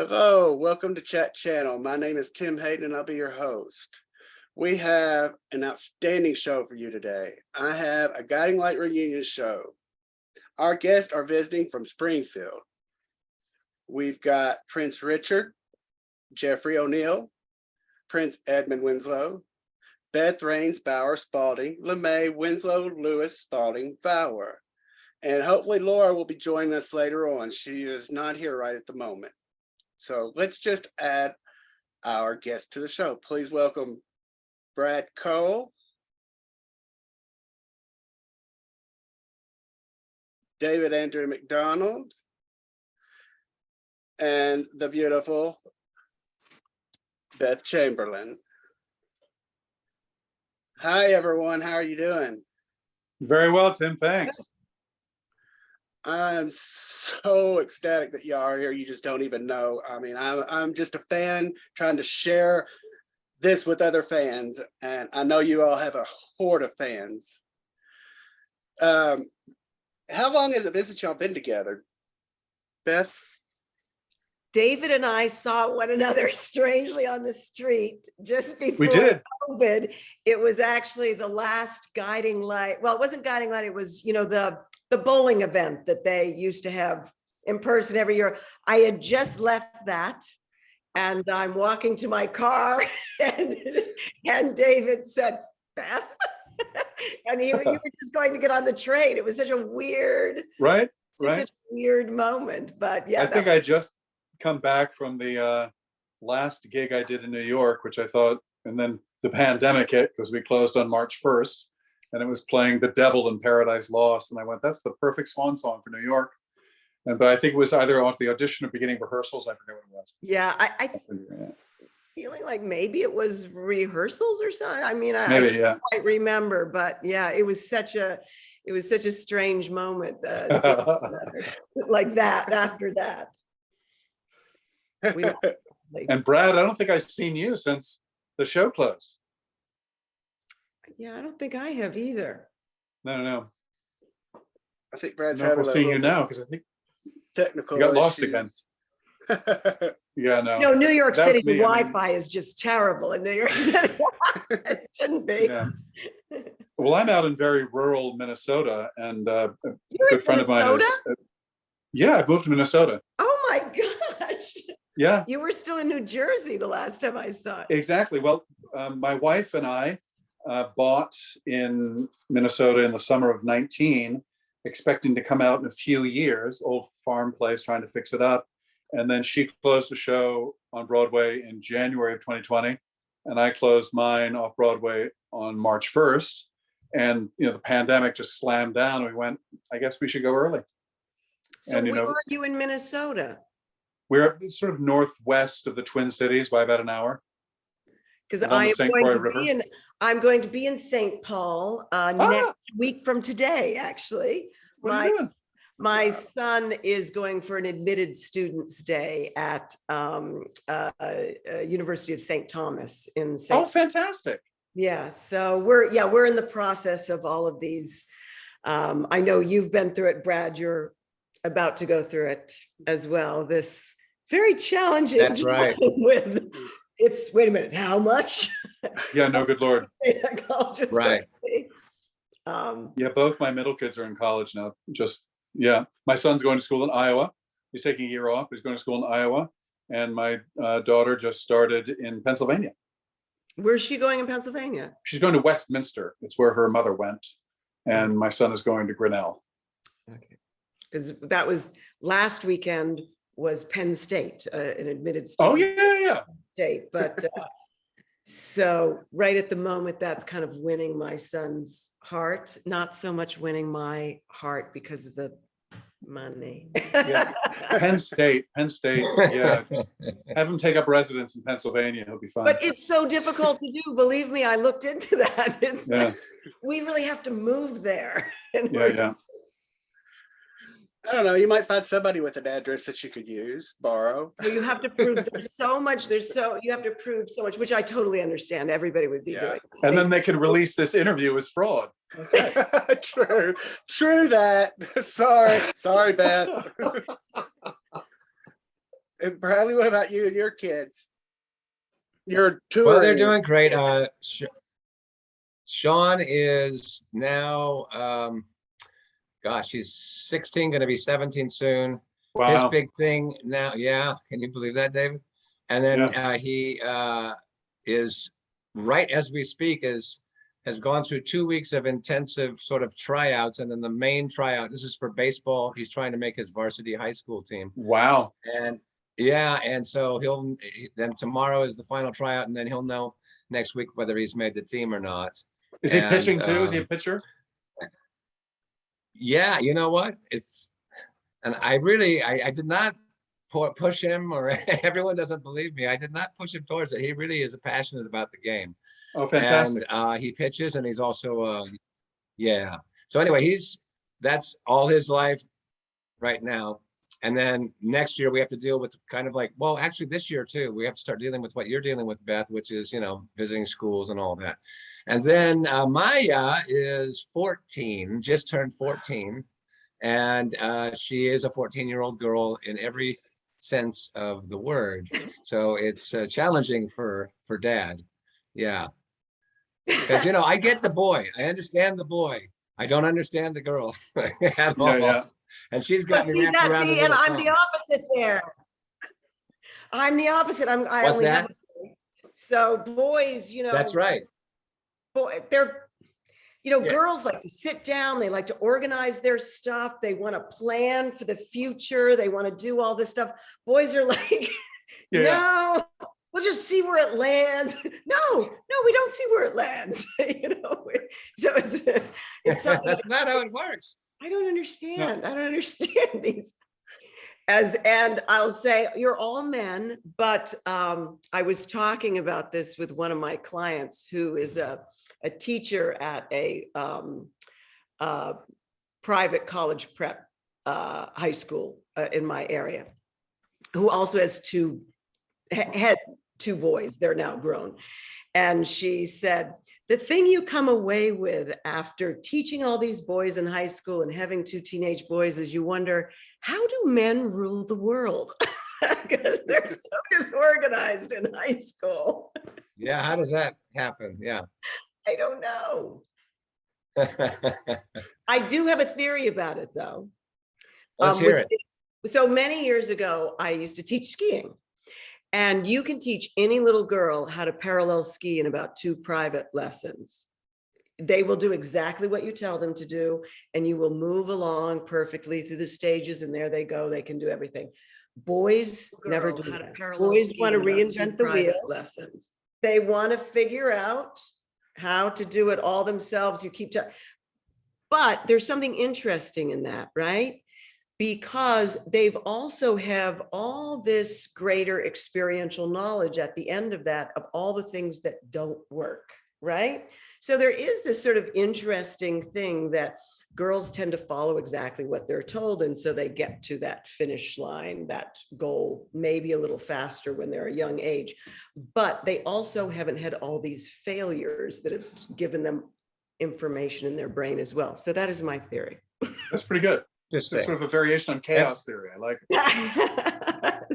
Hello, welcome to Chat Channel. My name is Tim Hayden and I'll be your host. We have an outstanding show for you today. I have a Guiding Light reunion show. Our guests are visiting from Springfield. We've got Prince Richard, Jeffrey O'Neill, Prince Edmund Winslow, Beth Raines Spaulding, LeMay Winslow Lewis Spaulding Fowler. And hopefully Laura will be joining us later on. She is not here right at the moment. So let's just add our guest to the show. Please welcome Brad Cole, David Andrew Macdonald, and the beautiful Beth Chamberlin. Hi, everyone. How are you doing? Very well, Tim. Thanks. I'm so ecstatic that y'all are here. You just don't even know. I mean, I'm just a fan trying to share this with other fans, and I know you all have a horde of fans. How long has it been since y'all been together, Beth? David and I saw one another strangely on the street just before COVID. It was actually the last Guiding Light. Well, it wasn't Guiding Light. It was, the bowling event that they used to have in person every year. I had just left that and I'm walking to my car and David said, Beth, and you were just going to get on the train. It was such a weird, right. Such a weird moment, but yeah. I think I just come back from the last gig I did in New York, which I thought, and then the pandemic hit because we closed on March 1st. And it was playing The Devil in Paradise Lost. And I went, that's the perfect swan song for New York. But I think it was either off the audition or beginning rehearsals. I forget what it was. Yeah, I feeling like maybe it was rehearsals or something. I mean, I can't quite remember, but yeah, it was such a strange moment. Like that, after that. And Brad, I don't think I've seen you since the show closed. Yeah, I don't think I have either. No. I think Brad's having seeing you now because I think technical you got issues. lost again. Yeah, no. No, New York City Wi-Fi is just terrible in New York City. It shouldn't be. Yeah. Well, I'm out in very rural Minnesota, and a good friend of mine is. Yeah, I moved to Minnesota. Oh my gosh. Yeah. You were still in New Jersey the last time I saw it. Exactly. Well, my wife and I bought in Minnesota in the summer of 19, expecting to come out in a few years, old farm place, trying to fix it up. And then she closed a show on Broadway in January of 2020. And I closed mine off Broadway on March 1st. And, the pandemic just slammed down. And we went, I guess we should go early. So and, where are you in Minnesota? We're sort of northwest of the Twin Cities by about an hour. Because I'm going to be in St. Paul next week from today, actually. My son is going for an admitted students day at University of St. Thomas in St. Oh, fantastic. Yeah, so we're in the process of all of these. I know you've been through it, Brad. You're about to go through it as well. This very challenging. That's right. Wait a minute, how much? Yeah, no, good Lord. Right. Yeah, both my middle kids are in college now. My son's going to school in Iowa. He's taking a year off. He's going to school in Iowa. And my daughter just started in Pennsylvania. Where's she going in Pennsylvania? She's going to Westminster. It's where her mother went. And my son is going to Grinnell. Okay. Because that was last weekend was Penn State, an admitted student. Oh, yeah. State, but so right at the moment, that's kind of winning my son's heart. Not so much winning my heart because of the money. Yeah. Penn State. Yeah. Just have him take up residence in Pennsylvania. He'll be fine. But it's so difficult to do. Believe me, I looked into that. It's like, we really have to move there. Yeah. I don't know, you might find somebody with an address that you could borrow. You have to prove you have to prove so much, which I totally understand. Everybody would be doing. And then they can release this interview as fraud. That's right. True that. Sorry, Beth. And Bradley, what about you and your kids? You're touring. Well, they're doing great. Sean is now, gosh, he's 16, going to be 17 soon. His Wow. big thing now, yeah, can you believe that, David? And then he is, right as we speak, has gone through 2 weeks of intensive sort of tryouts, and then the main tryout, this is for baseball. He's trying to make his varsity high school team. Wow. And yeah, and so then tomorrow is the final tryout, and then he'll know next week whether he's made the team or not. Is he pitching too? Is he a pitcher? Yeah, you know what? And I did not push him, or everyone doesn't believe me. I did not push him towards it. He really is passionate about the game. Oh, fantastic. And he pitches, and he's also, yeah. So anyway, that's all his life right now. And then next year we have to deal with kind of like, well, actually this year too, we have to start dealing with what you're dealing with, Beth, which is, visiting schools and all that. And then Maya is 14, just turned 14. And she is a 14-year-old girl in every sense of the word. So it's challenging for Dad. Yeah. Because, I get the boy. I understand the boy. I don't understand the girl at all. Yeah. And she's got me wrapped around the and little I'm the thumb. opposite there. I'm the opposite. I What's only have that? so boys, That's right. boy, they're girls like to sit down, they like to organize their stuff, they want to plan for the future, they want to do all this stuff. Boys are like, no, we'll just see where it lands. No, we don't see where it lands. So it's something That's not how it works. I don't understand. I don't understand these. And I'll say you're all men, but I was talking about this with one of my clients who is a teacher at a private college prep high school in my area, who also has had two boys. They're now grown. And she said, the thing you come away with after teaching all these boys in high school and having two teenage boys is you wonder, how do men rule the world? Because they're so disorganized in high school. Yeah, how does that happen? Yeah. I don't know. I do have a theory about it, though. Let's hear it. So many years ago, I used to teach skiing. And you can teach any little girl how to parallel ski in about 2 private lessons. They will do exactly what you tell them to do, and you will move along perfectly through the stages, and there they go. They can do everything. Boys never do that. Boys want to reinvent the wheel. Lessons. They want to figure out how to do it all themselves. But there's something interesting in that, right? Because they've also have all this greater experiential knowledge at the end of that, of all the things that don't work, right? So there is this sort of interesting thing that girls tend to follow exactly what they're told. And so they get to that finish line, that goal, maybe a little faster when they're a young age. But they also haven't had all these failures that have given them information in their brain as well. So that is my theory. That's pretty good. It's Just sort of a variation on chaos theory. I like it.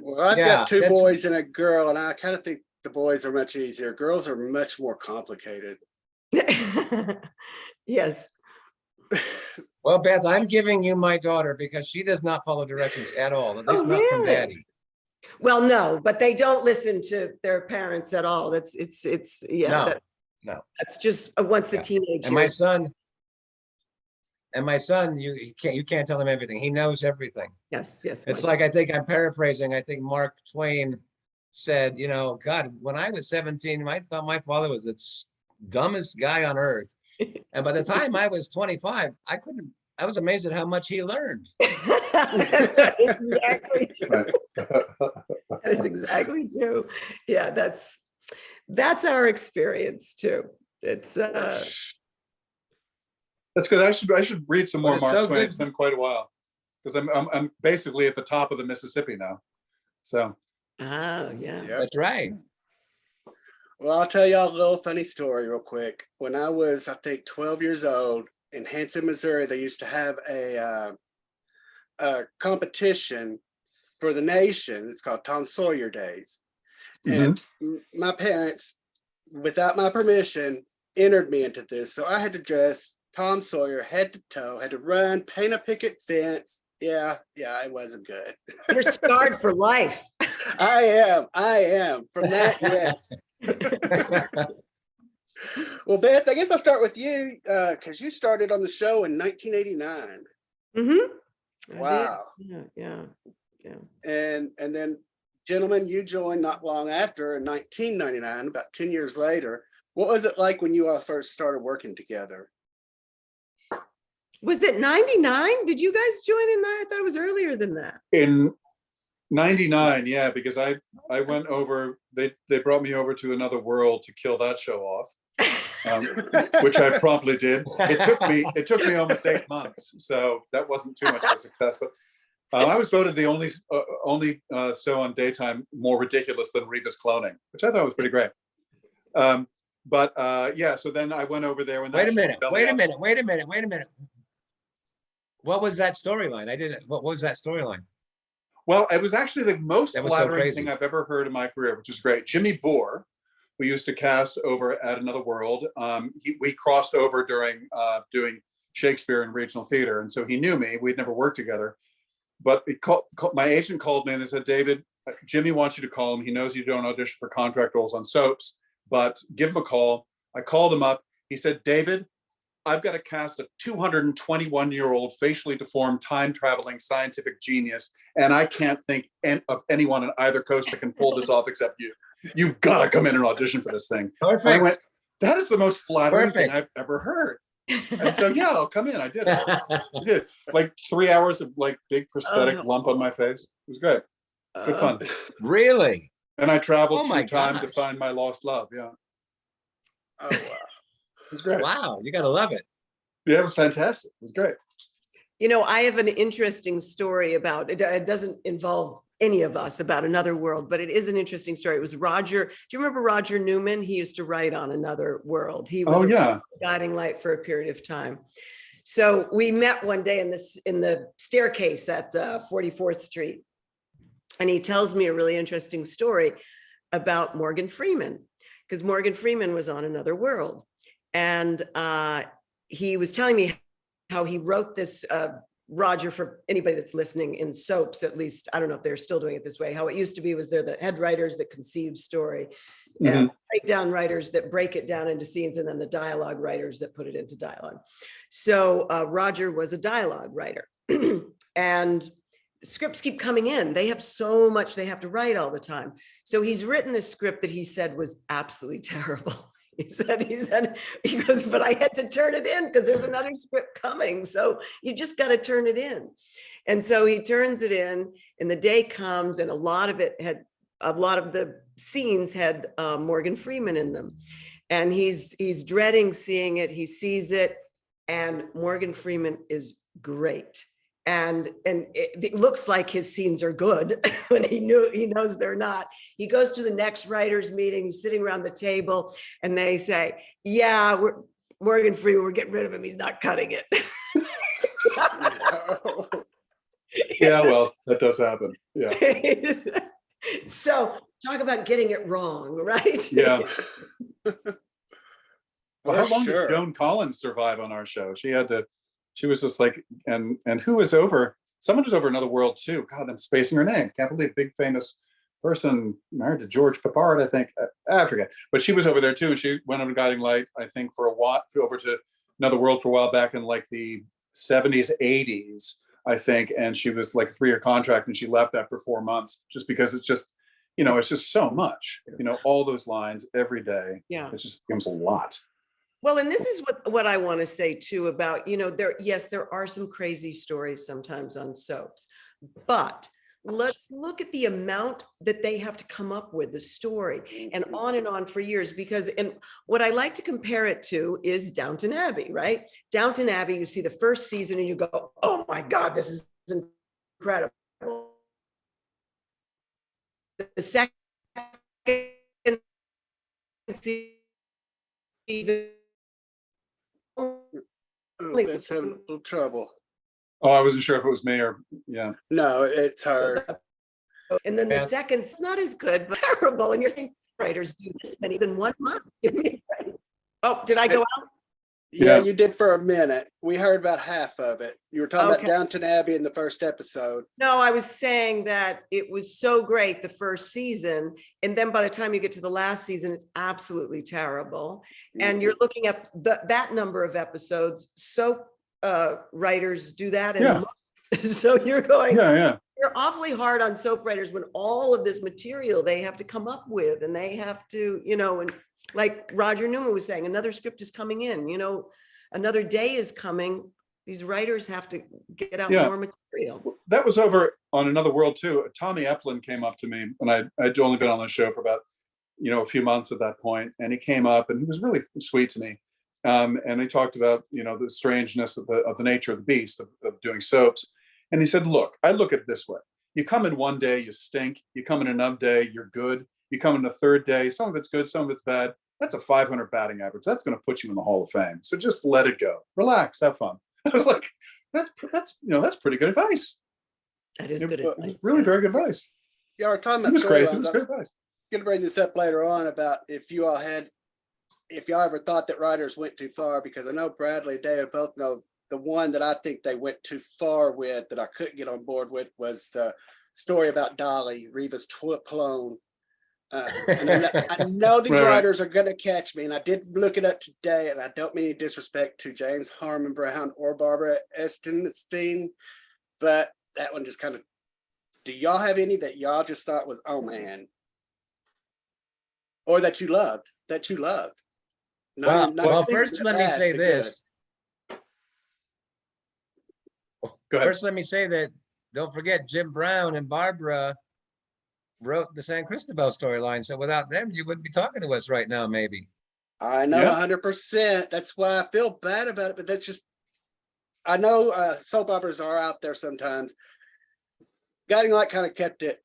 Well, I've got 2 boys and a girl, and I kind of think the boys are much easier. Girls are much more complicated. Yes. Well, Beth, I'm giving you my daughter because she does not follow directions at all, at least not from Daddy. Well, no, but they don't listen to their parents at all. No. That's just once the teenage. And my son, you can't tell him everything. He knows everything. Yes. It's like, I think I'm paraphrasing. I think Mark Twain said, God, when I was 17, I thought my father was the dumbest guy on earth. And by the time I was 25, I was amazed at how much he learned. That is exactly true. That is exactly true. Yeah, that's our experience too. It's That's good. I should read some more Mark so Twain. good. It's been quite a while because I'm basically at the top of the Mississippi now. So. Oh yeah. Yep. That's right. Well, I'll tell y'all a little funny story real quick. When I was, I think, 12 years old in Hanson, Missouri, they used to have a competition for the nation. It's called Tom Sawyer Days. And my parents, without my permission, entered me into this. So I had to dress Tom Sawyer head to toe, had to run, paint a picket fence. Yeah, it wasn't good. You're scarred for life. I am. From that, yes. Well, Beth, I guess I'll start with you because you started on the show in 1989. Mm-hmm. Wow. Yeah. And then, gentlemen, you joined not long after in 1999, about 10 years later. What was it like when you all first started working together? Was it 99? Did you guys join in 9? I thought it was earlier than that. In 99, yeah, because I went over, they brought me over to Another World to kill that show off, which I promptly did. It took me almost 8 months, so that wasn't too much of a success. But I was voted the only show on daytime more ridiculous than Reva's cloning, which I thought was pretty great. But yeah, so then I went over there when Wait a minute. What was that storyline? What was that storyline? Well, it was actually the most That was so flattering crazy. thing I've ever heard in my career, which is great. Jimmy Bohr, we used to cast over at Another World. We crossed over during doing Shakespeare in regional theater, and so he knew me. We'd never worked together, but my agent called me and they said, "David, Jimmy wants you to call him. He knows you don't audition for contract roles on soaps, but give him a call." I called him up. He said, "David, I've got to cast a 221-year-old facially deformed time-traveling scientific genius, and I can't think of anyone on either coast that can pull this off except you. You've got to come in and audition for this thing." Perfect. And I went, "That is the most flattering thing Perfect. I've ever heard." And so, yeah, I'll come in. I did it. I did. Like 3 hours of like big prosthetic lump on my face. It was great. Good fun. Really? And I traveled Oh my through time to gosh. find my lost love. Yeah, Oh, wow. it was great. Wow, you gotta love it. Yeah, it was fantastic. It was great. You know, I have an interesting story about it. It doesn't involve any of us, about Another World, but it is an interesting story. It was Roger. Do you remember Roger Newman? He used to write on Another World. He was a guiding light for a period of time. So we met one day in the staircase at 44th Street. And he tells me a really interesting story about Morgan Freeman, because Morgan Freeman was on Another World. And he was telling me how he wrote this, Roger, for anybody that's listening in soaps, at least, I don't know if they're still doing it this way. How it used to be was they're the head writers that conceive story, and breakdown writers that break it down into scenes, and then the dialogue writers that put it into dialogue. So Roger was a dialogue writer. And scripts keep coming in. They have so much they have to write all the time. So he's written this script that he said was absolutely terrible. He goes, but I had to turn it in because there's another script coming. So you just got to turn it in. And so he turns it in, and the day comes, and a lot of the scenes had Morgan Freeman in them. And he's dreading seeing it. He sees it, and Morgan Freeman is great. And it looks like his scenes are good when he knows they're not. He goes to the next writers' meeting, he's sitting around the table, and they say, "Yeah, Morgan Freeman, we're getting rid of him. He's not cutting it." Yeah, well, that does happen. Yeah. So talk about getting it wrong, right? Yeah. Well, how long Sure. did Joan Collins survive on our show? She was just like, and who was over? Someone was over Another World too. God, I'm spacing her name. Can't believe, big famous person married to George Papard, I think. I forget. But she was over there too. And she went on Guiding Light, I think, for a while, over to Another World for a while back in like the 70s, 80s, I think. And she was like a 3-year contract, and she left after 4 months just because it's just, it's just so much, all those lines every day. Yeah. It just becomes a lot. Well, and this is what I want to say too about, there are some crazy stories sometimes on soaps, but let's look at the amount that they have to come up with, the story, and on for years, and what I like to compare it to is Downton Abbey, right? Downton Abbey, you see the first season and you go, "Oh my God, this is incredible." The second season, It's having a little trouble. Oh, I wasn't sure if it was me or, yeah. No, it's her. And then the Yeah. second's not as good, but terrible. And you're thinking, writers do this many in 1 month. Give me a break. Oh, did I go out? Yeah, Yeah. you did for a minute. We heard about half of it. You were talking Okay. about Downton Abbey in the first episode. No, I was saying that it was so great the first season. And then by the time you get to the last season, it's absolutely terrible. And you're looking at that number of episodes. Soap writers do that in a month. So you're going, Yeah. you're awfully hard on soap writers when all of this material they have to come up with, and they have to, and like Roger Newman was saying, another script is coming in, another day is coming. These writers have to get out more material. That was over on Another World too. Tommy Eplin came up to me, and I'd only been on the show for about, a few months at that point. And he came up and he was really sweet to me. And he talked about, the strangeness of the nature of the beast of doing soaps. And he said, look, I look at it this way. You come in one day, you stink. You come in another day, you're good. You come in a third day, some of it's good, some of it's bad. That's a 500 batting average. That's going to put you in the Hall of Fame. So just let it go. Relax, have fun. I was like, that's pretty good advice. That is good advice. Really very good advice. Yeah, we're talking It about was crazy. It storylines. was I good was advice. going to bring this up later on about if y'all ever thought that writers went too far, because I know Bradley and David both know the one that I think they went too far with that I couldn't get on board with was the story about Dolly, Reva's clone. And I know these Right. writers are going to catch me, and I did look it up today, and I don't mean any disrespect to James Harmon Brown or Barbara Estenstein, but that one just kind of, do y'all have any that y'all just thought was, oh man, or that you loved? Well, first let me say this. Go ahead. First, let me say that don't forget Jim Brown and Barbara wrote the San Cristobal storyline. So without them, you wouldn't be talking to us right now, maybe. I know Yeah. 100%. That's why I feel bad about it, but that's just, I know soap operas are out there sometimes. Guiding Light kind of kept it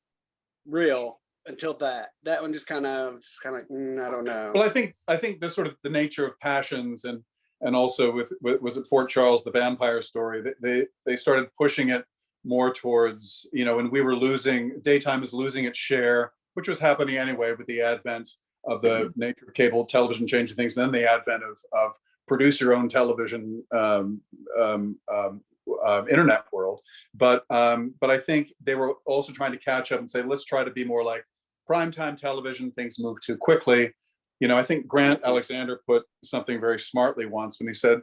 real until that one just kind of I don't know. Well, I think the sort of the nature of passions and also with was it Port Charles, the vampire story, they started pushing it more towards, and we were daytime is losing its share, which was happening anyway with the advent of the nature of cable television changing things, and then the advent of producer-owned television, internet world. But I think they were also trying to catch up and say, let's try to be more like primetime television. Things move too quickly. I think Grant Alexander put something very smartly once when he said,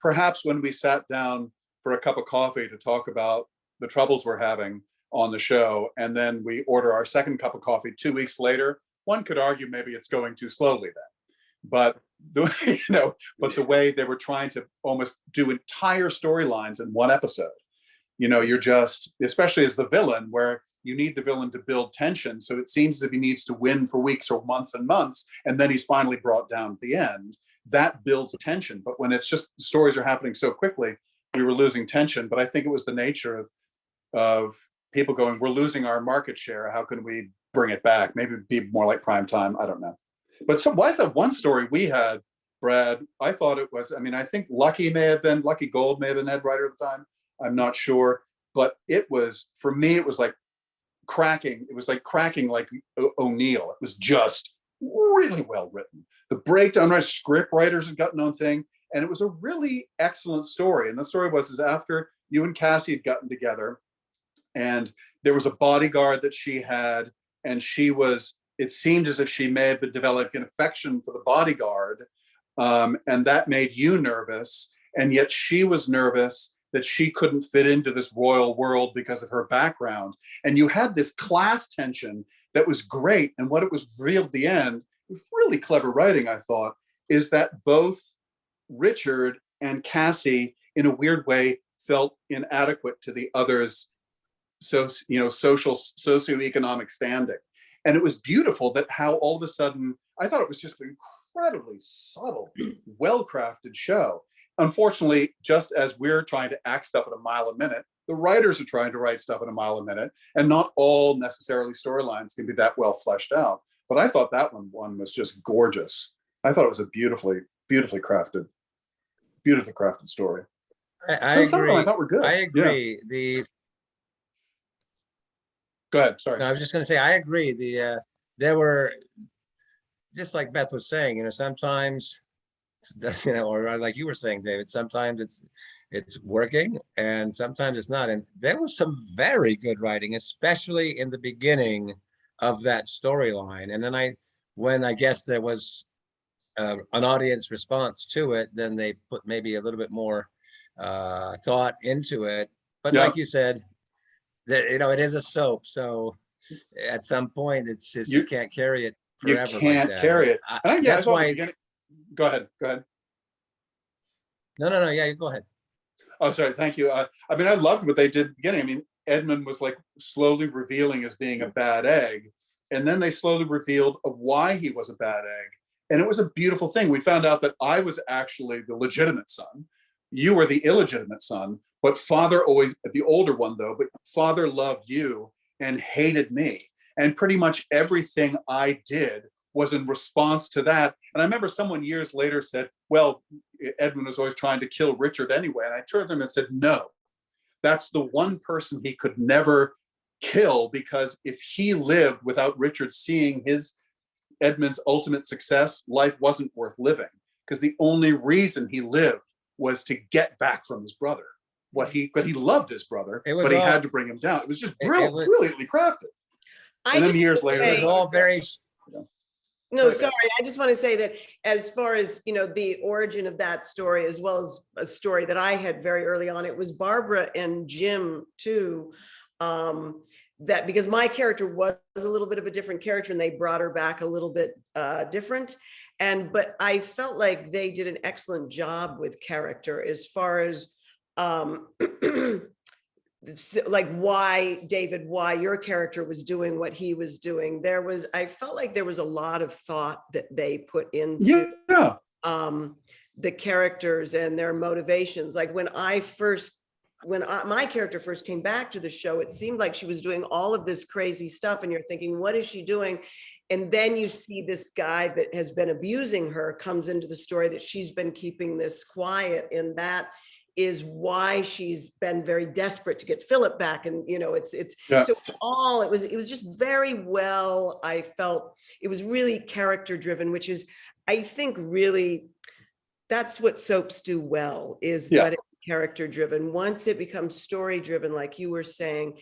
perhaps when we sat down for a cup of coffee to talk about the troubles we're having on the show, and then we order our second cup of coffee 2 weeks later, one could argue maybe it's going too slowly then. But the way they were trying to almost do entire storylines in one episode, you're just, especially as the villain, where you need the villain to build tension. So it seems as if he needs to win for weeks or months and months, and then he's finally brought down at the end. That builds tension. But when it's just the stories are happening so quickly, we were losing tension. But I think it was the nature of people going, we're losing our market share. How can we bring it back? Maybe it'd be more like prime time. I don't know. But why is that one story we had, Brad? I thought it was, I think Lucky Gold may have been head writer at the time. I'm not sure. But it was, for me, it was like cracking. It was like cracking like O'Neill. It was just really well written. The breakdown, script writers had gotten on thing. And it was a really excellent story. And the story was after you and Cassie had gotten together, and there was a bodyguard that she had, and it seemed as if she may have been developing an affection for the bodyguard. And that made you nervous. And yet she was nervous that she couldn't fit into this royal world because of her background. And you had this class tension that was great. And what it was revealed at the end, it was really clever writing, I thought, is that both Richard and Cassie, in a weird way, felt inadequate to the other's socioeconomic standing. And it was beautiful that how all of a sudden, I thought it was just an incredibly subtle, well-crafted show. Unfortunately, just as we're trying to act stuff at a mile a minute, the writers are trying to write stuff at a mile a minute, and not all necessarily storylines can be that well fleshed out. But I thought that one was just gorgeous. I thought it was a beautifully crafted story. I Some of them agree. I thought were good. I agree. Go ahead, sorry. No, I was just gonna say, I agree. There were, just like Beth was saying, sometimes, or like you were saying, David, sometimes it's working and sometimes it's not. And there was some very good writing, especially in the beginning of that storyline. And then when I guess there was an audience response to it, then they put maybe a little bit more thought into it. But like you said, it is a soap, so at some point it's just you can't carry it forever. You can't like that. carry it. That's why. Go ahead. No. Yeah, you go ahead. Oh, sorry. Thank you. I mean, I loved what they did at the beginning. I mean, Edmund was like slowly revealing as being a bad egg, and then they slowly revealed of why he was a bad egg, and it was a beautiful thing. We found out that I was actually the legitimate son. You were the illegitimate son, but father always, the older one though, but father loved you and hated me. And pretty much everything I did was in response to that. And I remember someone years later said, well, Edmund was always trying to kill Richard anyway. And I turned to him and said, no, that's the one person he could never kill, because if he lived without Richard seeing Edmund's ultimate success, life wasn't worth living, because the only reason he lived was to get back from his brother. But he loved his brother, but he had to bring him down. It was just brilliantly crafted. And then years later, it was all very. No, sorry. I just want to say that as far as, the origin of that story, as well as a story that I had very early on, it was Barbara and Jim too. That because my character was a little bit of a different character and they brought her back a little bit different. But I felt like they did an excellent job with character as far as like why your character was doing what he was doing. I felt like there was a lot of thought that they put into the characters and their motivations. Like when my character first came back to the show, it seemed like she was doing all of this crazy stuff and you're thinking, what is she doing? And then you see this guy that has been abusing her comes into the story, that she's been keeping this quiet, and that is why she's been very desperate to get Philip back. And so it was just very well, I felt it was really character driven, which is, I think, really that's what soaps do well, is that it's character driven. Once it becomes story driven, like you were saying,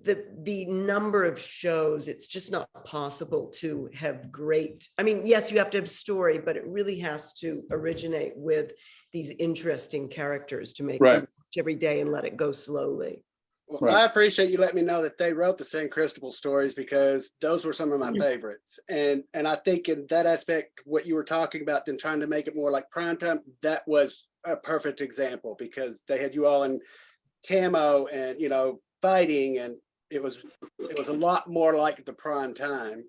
the number of shows, it's just not possible to have great. I mean, yes, you have to have story, but it really has to originate with these interesting characters to make you watch every day and let it go slowly. Well, I appreciate you letting me know that they wrote the San Cristobal stories, because those were some of my favorites. And I think in that aspect, what you were talking about, them trying to make it more like primetime, that was a perfect example, because they had you all in camo and, fighting, and it was a lot more like the prime time.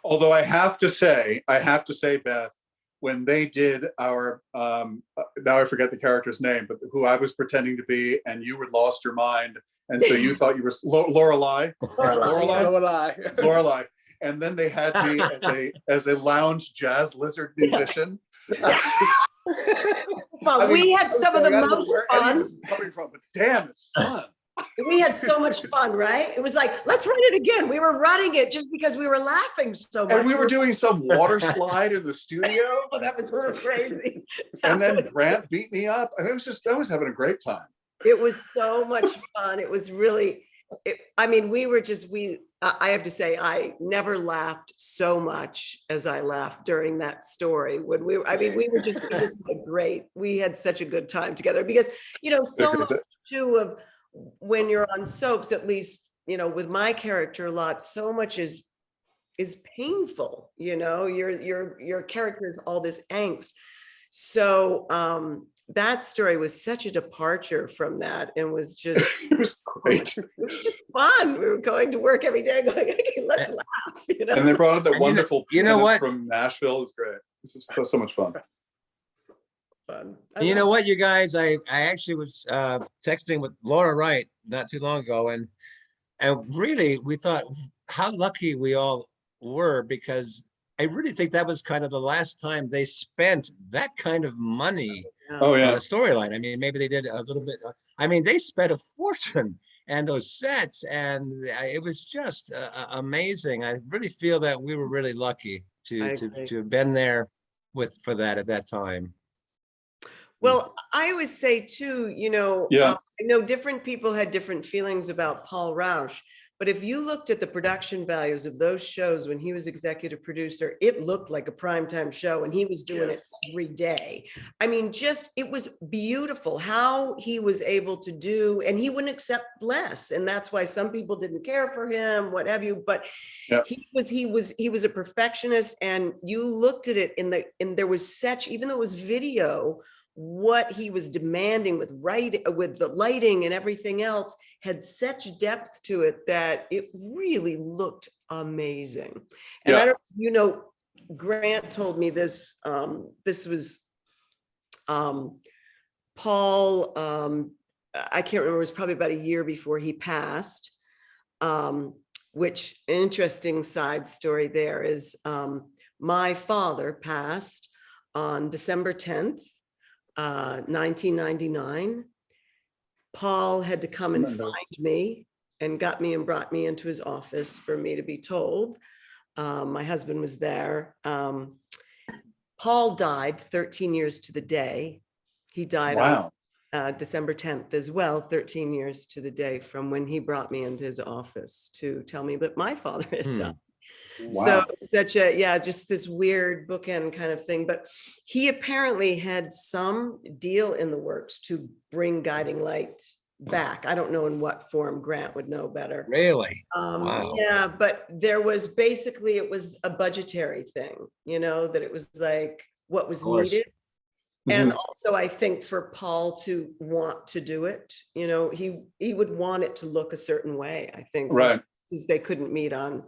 Although I have to say, Beth, when they did our, now I forget the character's name, but who I was pretending to be, and you had lost your mind, and so you thought you were Lorelei, and then they had me as a lounge jazz lizard musician. Well, we had some of the most fun. This is coming from, but damn, it's fun. We had so much fun, right? It was like, let's run it again. We were running it just because we were laughing so much. And we were doing some water slide in the studio. Oh, that was a little crazy. And then Grant beat me up. And I was having a great time. It was so much fun. It was really, I have to say, I never laughed so much as I laughed during that story. We had such a good time together, because, so much too of when you're on soaps, at least, with my character a lot, so much is painful, your character is all this angst. So that story was such a departure from that, and was just it was great. It was just fun. We were going to work every day going, okay, let's laugh. And they brought in the wonderful pianist from Nashville. It was great. This is so much fun. You know what, you guys, I actually was texting with Laura Wright not too long ago, and really we thought how lucky we all were, because I really think that was kind of the last time they spent that kind of money on a storyline. I mean, maybe they did a little bit. I mean, they spent a fortune and those sets, and it was just amazing. I really feel that we were really lucky I to agree. have been there for that at that time. Well, I always say too, Yeah. I know different people had different feelings about Paul Rausch, but if you looked at the production values of those shows when he was executive producer, it looked like a primetime show, and he was doing it every day. I mean, it was beautiful how he was able to do, and he wouldn't accept less. And that's why some people didn't care for him, what have you, but Yep. he was a perfectionist, and you looked at it and there was such, even though it was video, what he was demanding with the lighting and everything else had such depth to it that it really looked amazing. And I don't, Grant told me this, this was Paul, I can't remember, it was probably about a year before he passed, which an interesting side story there is, my father passed on December 10th, 1999. Paul had to come and find me and got me and brought me into his office for me to be told. My husband was there. Paul died 13 years to the day. He died on December 10th as well, 13 years to the day from when he brought me into his office to tell me that my father had died. So such just this weird bookend kind of thing. But he apparently had some deal in the works to bring Guiding Light back. I don't know in what form. Grant would know better. Really? Wow. Yeah, but there was basically, it was a budgetary thing, that it was like what was needed. And also, I think for Paul to want to do it, he would want it to look a certain way, I think. Right. Because they couldn't meet on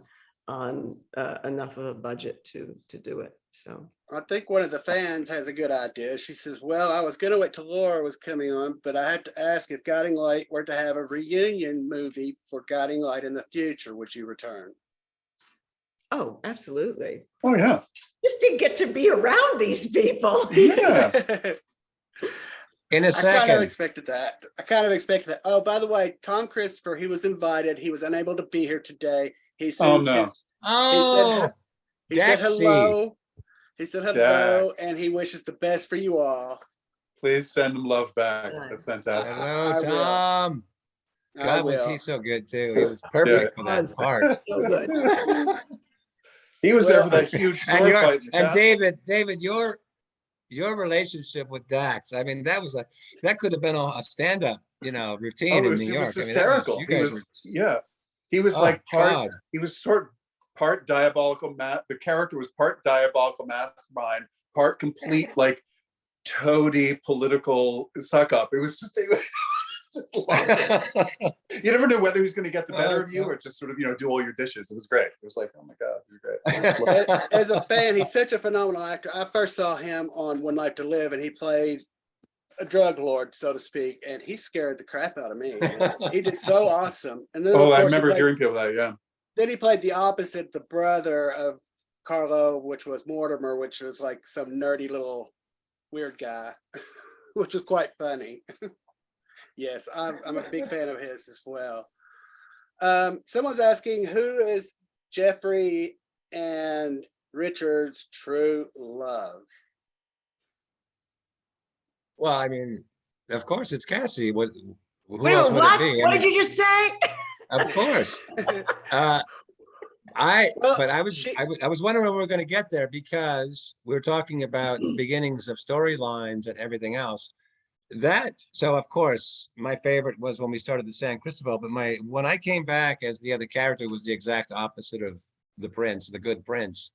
enough of a budget to do it. So I think one of the fans has a good idea. She says, well, I was going to wait till Laura was coming on, but I have to ask, if Guiding Light were to have a reunion movie for Guiding Light in the future, would you return? Oh, absolutely. Oh, yeah. Just to get to be around these people. Yeah. In a second. I kind of expected that. Oh, by the way, Tom Christopher, he was invited. He was unable to be here today. He sends he said hello. He said hello, and he wishes the best for you all. Please send him love back. That's fantastic. Hello, Tom. God, was he so good too. He was perfect for that part. So good. He was there for that huge sword fight. And David, your relationship with Dax, I mean, that could have been a stand-up, routine in New York. It was hysterical. He was like part diabolical. The character was part diabolical mastermind, part complete like toady political suck up. It was just you never knew whether he was going to get the better of you or just sort of do all your dishes. It was great. It was like, oh my God, you're great. As a fan, he's such a phenomenal actor. I first saw him on One Life to Live, and he played a drug lord, so to speak, and he scared the crap out of me. He did so awesome. And then, I remember hearing people that. Yeah. Then he played the opposite, the brother of Carlo, which was Mortimer, which was like some nerdy little weird guy, which was quite funny. Yes, I'm a big fan of his as well. Someone's asking, who is Jeffrey and Richard's true love? Well, I mean, of course, it's Cassie. Who Wait, else would it be? What did you just say? Of course. I was wondering when we were going to get there, because we were talking about the beginnings of storylines and everything else. So of course, my favorite was when we started the San Cristobal, but when I came back as the other character was the exact opposite of the prince, the good prince.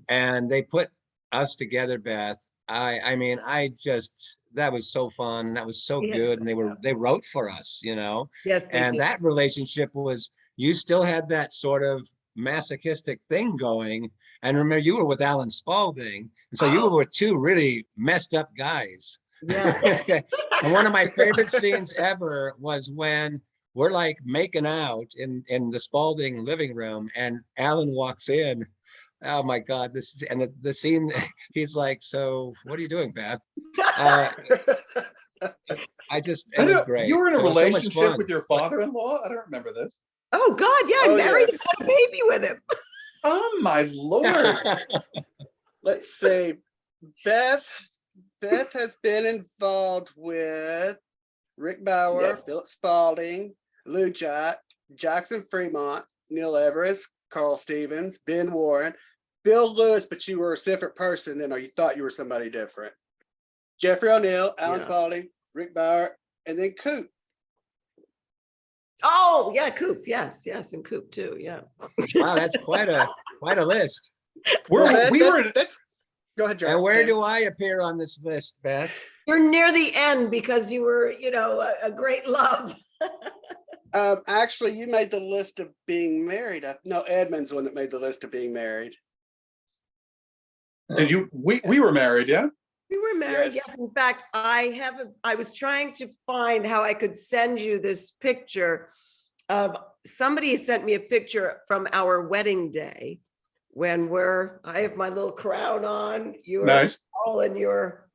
And they put us together, Beth. I mean, that was so fun. That was so good. And they wrote for us, Yes. And that relationship you still had that sort of masochistic thing going. And remember, you were with Alan Spaulding. And so you were with two really messed up guys. Yeah. And one of my favorite scenes ever was when we're like making out in the Spaulding living room, and Alan walks in. Oh my God, the scene, he's like, so what are you doing, Beth? It was great. You were in a So it was so much relationship fun. with your father-in-law? I don't remember this. Oh, God, yeah, I Oh, married yes. and had a baby with him. Oh, my Lord. Let's see. Beth has been involved with Rick Bauer, Yeah. Philip Spaulding, Lou Jack, Jackson Fremont, Neil Everest, Carl Stevens, Ben Warren, Bill Lewis, but you were a different person then, or you thought you were somebody different. Jeffrey O'Neill, Alan Yeah. Spaulding, Rick Bauer, and then Coop. Oh, yeah, Coop. Yes, and Coop too. Yeah. Wow, that's quite a list. That's go ahead, Jerry. And where do I appear on this list, Beth? You're near the end because you were, a great love. Actually, you made the list of being married. No, Edmund's the one that made the list of being married. Did you? We were married, yeah? We were married. Yes. Yes. In fact, I was trying to find how I could send you this picture of somebody sent me a picture from our wedding day when I have my little crown on. You're Nice. all in your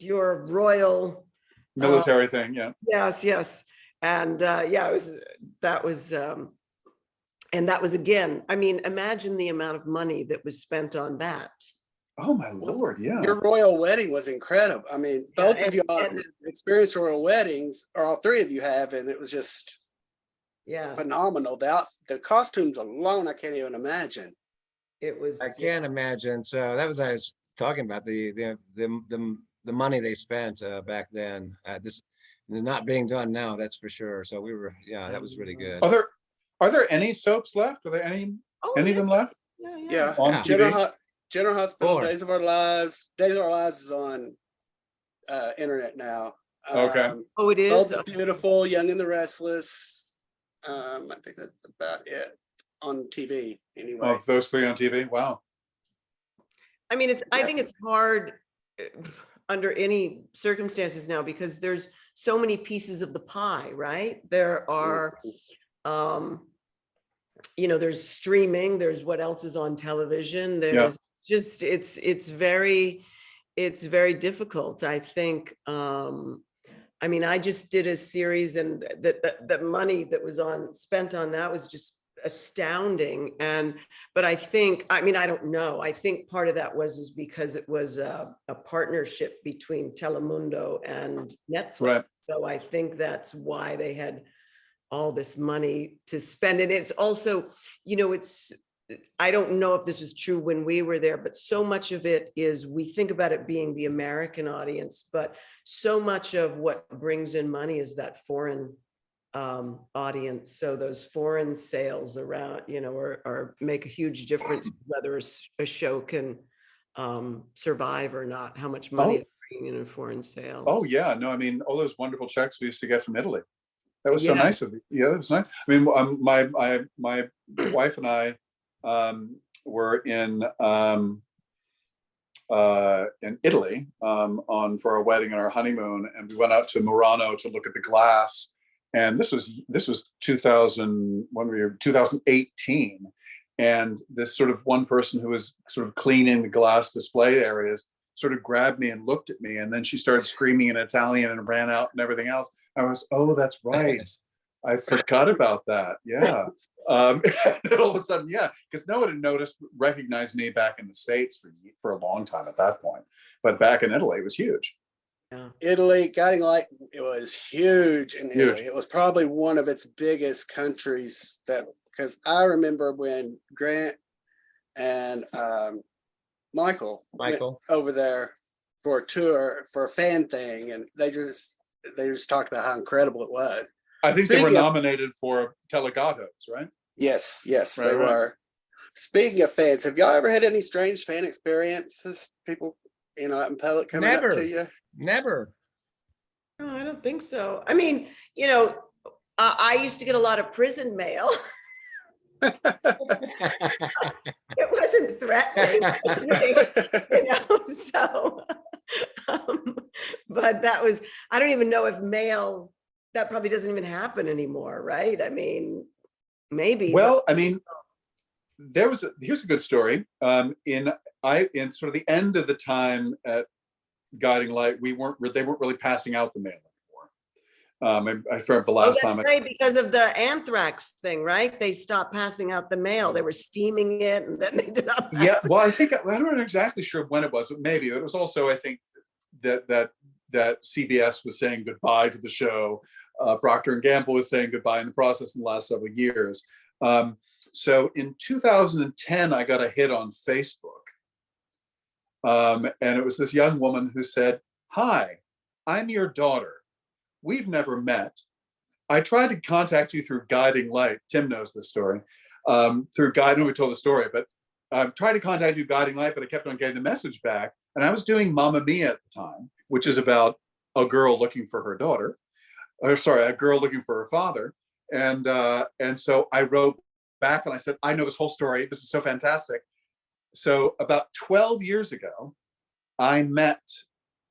royal Military thing, yeah. Yes. And that was again, I mean, imagine the amount of money that was spent on that. Oh, my Lord, yeah. Your royal wedding was incredible. I mean, both of you experienced royal weddings, or all three of you have, and it was just phenomenal. The costumes alone, I can't even imagine. It was. I can't imagine. So that was, I was talking about the money they spent back then. This not being done now, that's for sure. So we were, that was really good. Are there any soaps left? Are there any of them left? Yeah. On TV? General Hospital, Four. Days of Our Lives. Days of Our Lives is on internet now. Okay. Oh, it is. Bold and Beautiful, Young and the Restless. I think that's about it on TV anyway. Oh, those three on TV? Wow. I mean, I think it's hard under any circumstances now because there's so many pieces of the pie, right? There are, there's streaming, there's what else is on television. There's just, it's very difficult. I think, I mean, I just did a series and the money that was spent on that was just astounding. But I think, I mean, I don't know. I think part of that was because it was a partnership between Telemundo and Netflix. Right. So I think why they had all this money to spend. And it's also, I don't know if this was true when we were there, but so much of it is, we think about it being the American audience, but so much of what brings in money is that foreign audience. So those foreign sales around, or make a huge difference whether a show can survive or not, how much money it's bringing in foreign sales. Oh, yeah. No, I mean, all those wonderful checks we used to get from Italy. That was so nice of you. Yeah, that was nice. I mean, my wife and I were in Italy for our wedding and our honeymoon, and we went out to Murano to look at the glass. And this was 2018, and this sort of one person who was sort of cleaning the glass display areas sort of grabbed me and looked at me, and then she started screaming in Italian and ran out and everything else. I was, oh, that's right. I forgot about that. Yeah. And all of a sudden, because no one had recognized me back in the States for a long time at that point. But back in Italy, it was huge. Yeah. Italy, Guiding Light, it was huge in Italy. It was probably one of its biggest countries, because I remember when Grant and Michael went over there for a tour, for a fan thing, and they just talked about how incredible it was. I think they were nominated for Telegatos, right? Yes, they were. Speaking of fans, have y'all ever had any strange fan experiences? People, out in public coming up to you? Never. No, I don't think so. I mean, I used to get a lot of prison mail. It wasn't threatening, so, but I don't even know if mail, that probably doesn't even happen anymore, right? I mean, maybe. Well, I mean, here's a good story. In sort of the end of the time at Guiding Light, they weren't really passing out the mail anymore. I remember the last time. Right, because of the anthrax thing, right? They stopped passing out the mail. They were steaming it, and then they did not. Yeah, well, I think I'm not exactly sure when it was, but maybe it was also, I think that CBS was saying goodbye to the show. Procter and Gamble was saying goodbye in the process in the last several years. So in 2010, I got a hit on Facebook. And it was this young woman who said, "Hi, I'm your daughter. We've never met. I tried to contact you through Guiding Light." Tim knows this story. Through Guiding, we told the story, but I tried to contact you Guiding Light, but I kept on getting the message back. And I was doing Mamma Mia at the time, which is about a girl looking for her daughter. Or sorry, a girl looking for her father. And so I wrote back and I said, "I know this whole story. This is so fantastic." So about 12 years ago, I met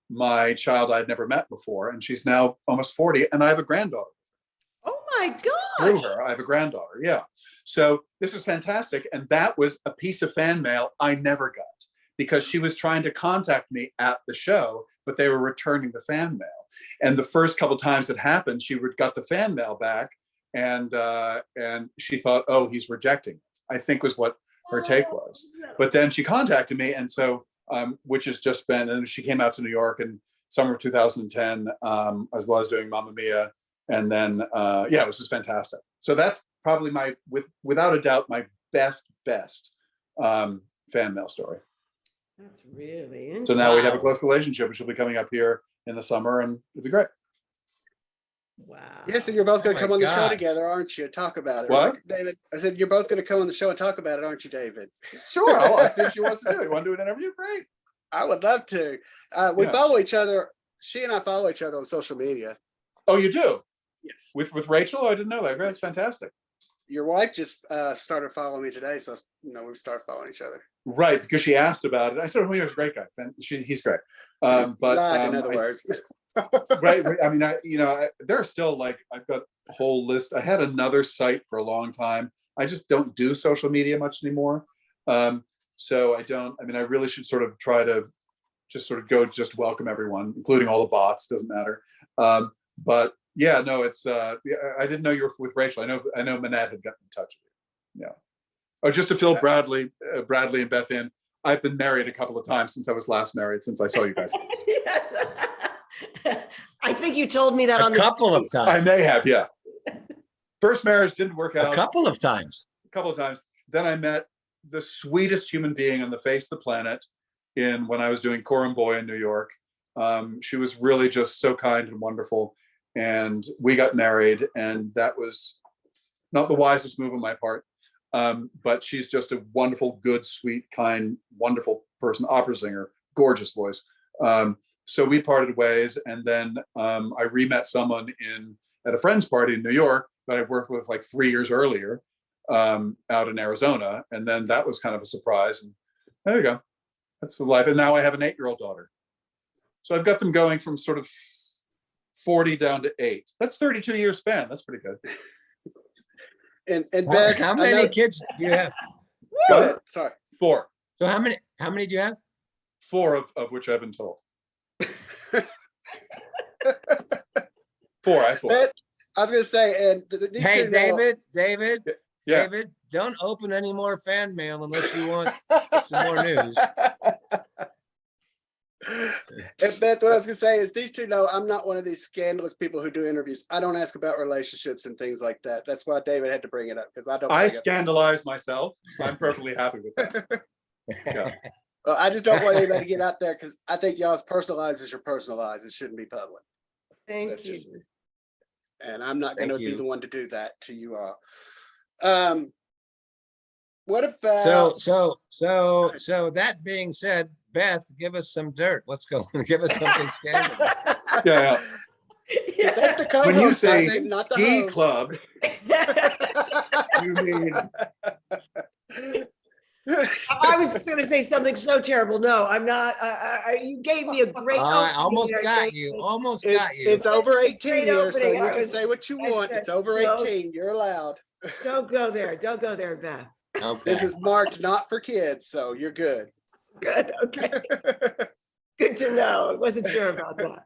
my child I'd never met before, and she's now almost 40, and I have a granddaughter. Oh my Through gosh. her, I have a granddaughter, yeah. So this was fantastic, and that was a piece of fan mail I never got, because she was trying to contact me at the show, but they were returning the fan mail. And the first couple times it happened, she got the fan mail back, and she thought, "Oh, he's rejecting it," I think was what her take was. But then she contacted me, and so which has just been, and she came out to New York in summer of 2010, as well as doing Mamma Mia, and then yeah, it was just fantastic. So that's probably without a doubt, my best fan mail story. That's really interesting. So now we have a close relationship, and she'll be coming up here in the summer, and it'll be great. Wow. Yes, and you're both going to Oh my come on the show gosh. together, aren't you? Talk about it. What? Right, David? I said, you're both going to come on the show and talk about it, aren't you, David? Sure, I'll see if she wants to do it. You want to do an interview? Great. I would love to. We Yeah. follow each other. She and I follow each other on social media. Oh, you do? Yes. With Rachel? Oh, I didn't know that. Great, that's fantastic. Your wife just started following me today, so we started following each other. Right, because she asked about it. I said, "Oh, he was a great guy. He's great." But Lied, in other words. right. I mean, there are still I've got a whole list. I had another site for a long time. I just don't do social media much anymore. So I don't. I mean, I really should sort of try to just welcome everyone, including all the bots. Doesn't matter. But yeah, no, it's. I didn't know you were with Rachel. I know Manette had gotten in touch with you. Yeah. Oh, just to fill Bradley and Beth in. I've been married a couple of times since I was last married. Since I saw you guys. I think you told me that on A the couple of I times. may have, yeah. First marriage didn't work out. A couple of times. Then I met the sweetest human being on the face of the planet when I was doing Coram Boy in New York. She was really just so kind and wonderful. And we got married, and that was not the wisest move on my part. But she's just a wonderful, good, sweet, kind, wonderful person, opera singer, gorgeous voice. So we parted ways, and then I re-met someone at a friend's party in New York that I worked with 3 years earlier out in Arizona. And then that was kind of a surprise. And there you go. That's the life. And now I have an 8-year-old daughter. So I've got them going from sort of 40 down to 8. That's 32 year span. That's pretty good. And How, Beth, how I many know- kids do you have? Go ahead. Sorry. 4. So how many do you have? 4 of which I've been told. 4. I 4. Beth, I was going to say, and these Hey, two know- David, Yeah. David, don't open any more fan mail unless you want some more news. And Beth, what I was gonna say is these two know I'm not one of these scandalous people who do interviews. I don't ask about relationships and things like that. That's why David had to bring it up, because I don't. I bring up- scandalize myself. I'm perfectly happy with that. Yeah. Well, I just don't want anybody to get out there, because I think y'all's personal lives is your personal lives. It shouldn't be public. Thank That's you. just- And I'm not gonna Thank be you. the one to do that to you all. What about? So that being said, Beth, give us some dirt. Let's go. Give us something scandalous. Yeah. See, that's the When you co-host, say Isaac, not the ski host. club, you mean I was just going to say something so terrible. No, I'm not. You gave me a great. I opening almost there, got David. you. Almost It- got you. It's over Great 18 here, so opening. you I can was- say what you I want. said, It's over no. 18. You're allowed. Don't go there. Don't go there, Beth. Okay. This is marked not for kids, so you're good. Good. Okay. Good to know. I wasn't sure about that.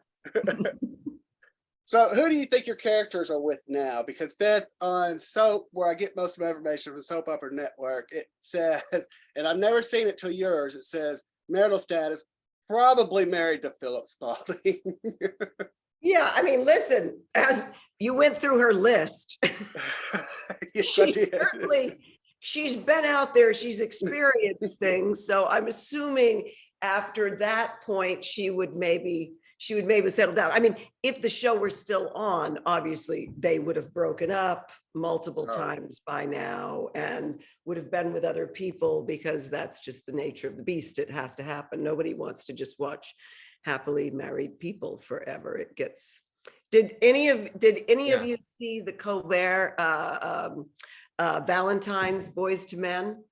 So who do you think your characters are with now? Because Beth, on Soap, where I get most of my information from Soap Opera Network, it says, and I've never seen it till yours, it says marital status, probably married to Philip Spaulding. Yeah, I mean, listen, as you went through her list, Yes, I did. she's been out there, she's experienced things. So I'm assuming after that point, she would maybe settle down. I mean, if the show were still on, obviously they would have broken up multiple times by now and would have been with other people, because that's just the nature of the beast. It has to happen. Nobody wants to just watch happily married people forever. It gets. Did any of you see the Colbert Valentine's Boys to Men?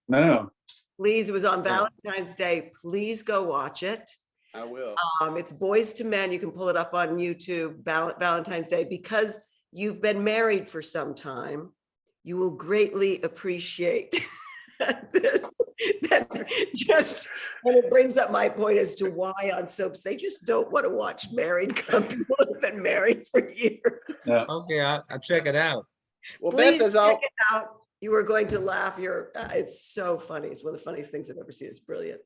No. Please, it was on Valentine's Day. Please go watch it. I will. It's Boys to Men. You can pull it up on YouTube, Valentine's Day. Because you've been married for some time, you will greatly appreciate this. That just, and it brings up my point as to why on soaps they just don't want to watch married people who have been married for years. Yeah. Okay, I'll check it out. Well, Please Beth is check it out. You are going to laugh. It's so funny. It's one of the funniest things I've ever seen. It's brilliant.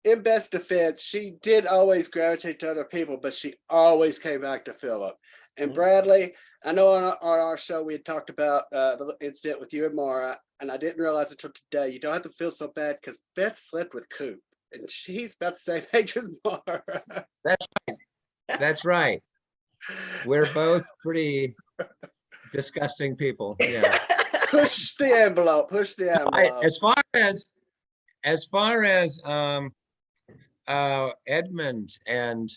in Beth's defense, she did always gravitate to other people, but she always came back to Philip. And Bradley, I know on our show we had talked about the incident with you and Mara, and I didn't realize until today, you don't have to feel so bad because Beth slept with Coop, and she's about the same age as Mara. That's right. That's right. We're both pretty disgusting people. Yeah. Push the envelope. Push the envelope. As far as Edmund and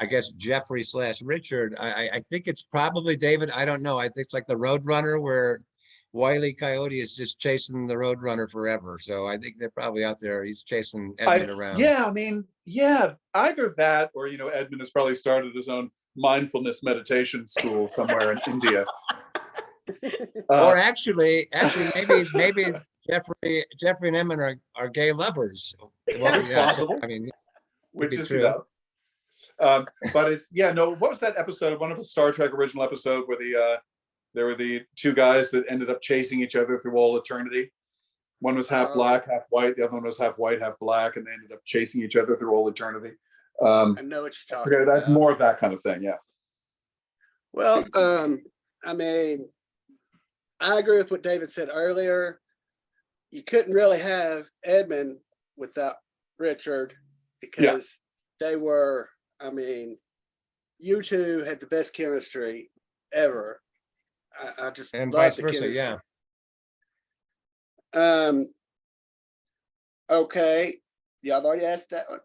I guess Jeffrey / Richard, I think it's probably David. I don't know. I think it's like the Roadrunner where Wile E. Coyote is just chasing the Roadrunner forever. So I think they're probably out there. He's chasing Edmund around. Yeah, I mean, yeah, either that or, you know, Edmund has probably started his own mindfulness meditation school somewhere in India. Or actually, maybe Jeffrey and Edmund are gay lovers. Well, it's possible. I mean, Which is, true. you know, but it's, yeah, no, what was that episode? One of the Star Trek original episode where there were the two guys that ended up chasing each other through all eternity. One was half black, half white. The other one was half white, half black, and they ended up chasing each other through all eternity. I know what you're talking about. That's more of that kind of thing, yeah. Well, I mean, I agree with what David said earlier. You couldn't really have Edmund without Richard because they were, I mean, you two had the best chemistry ever. I just and love vice the versa, chemistry. yeah. Okay, y'all have already asked that one.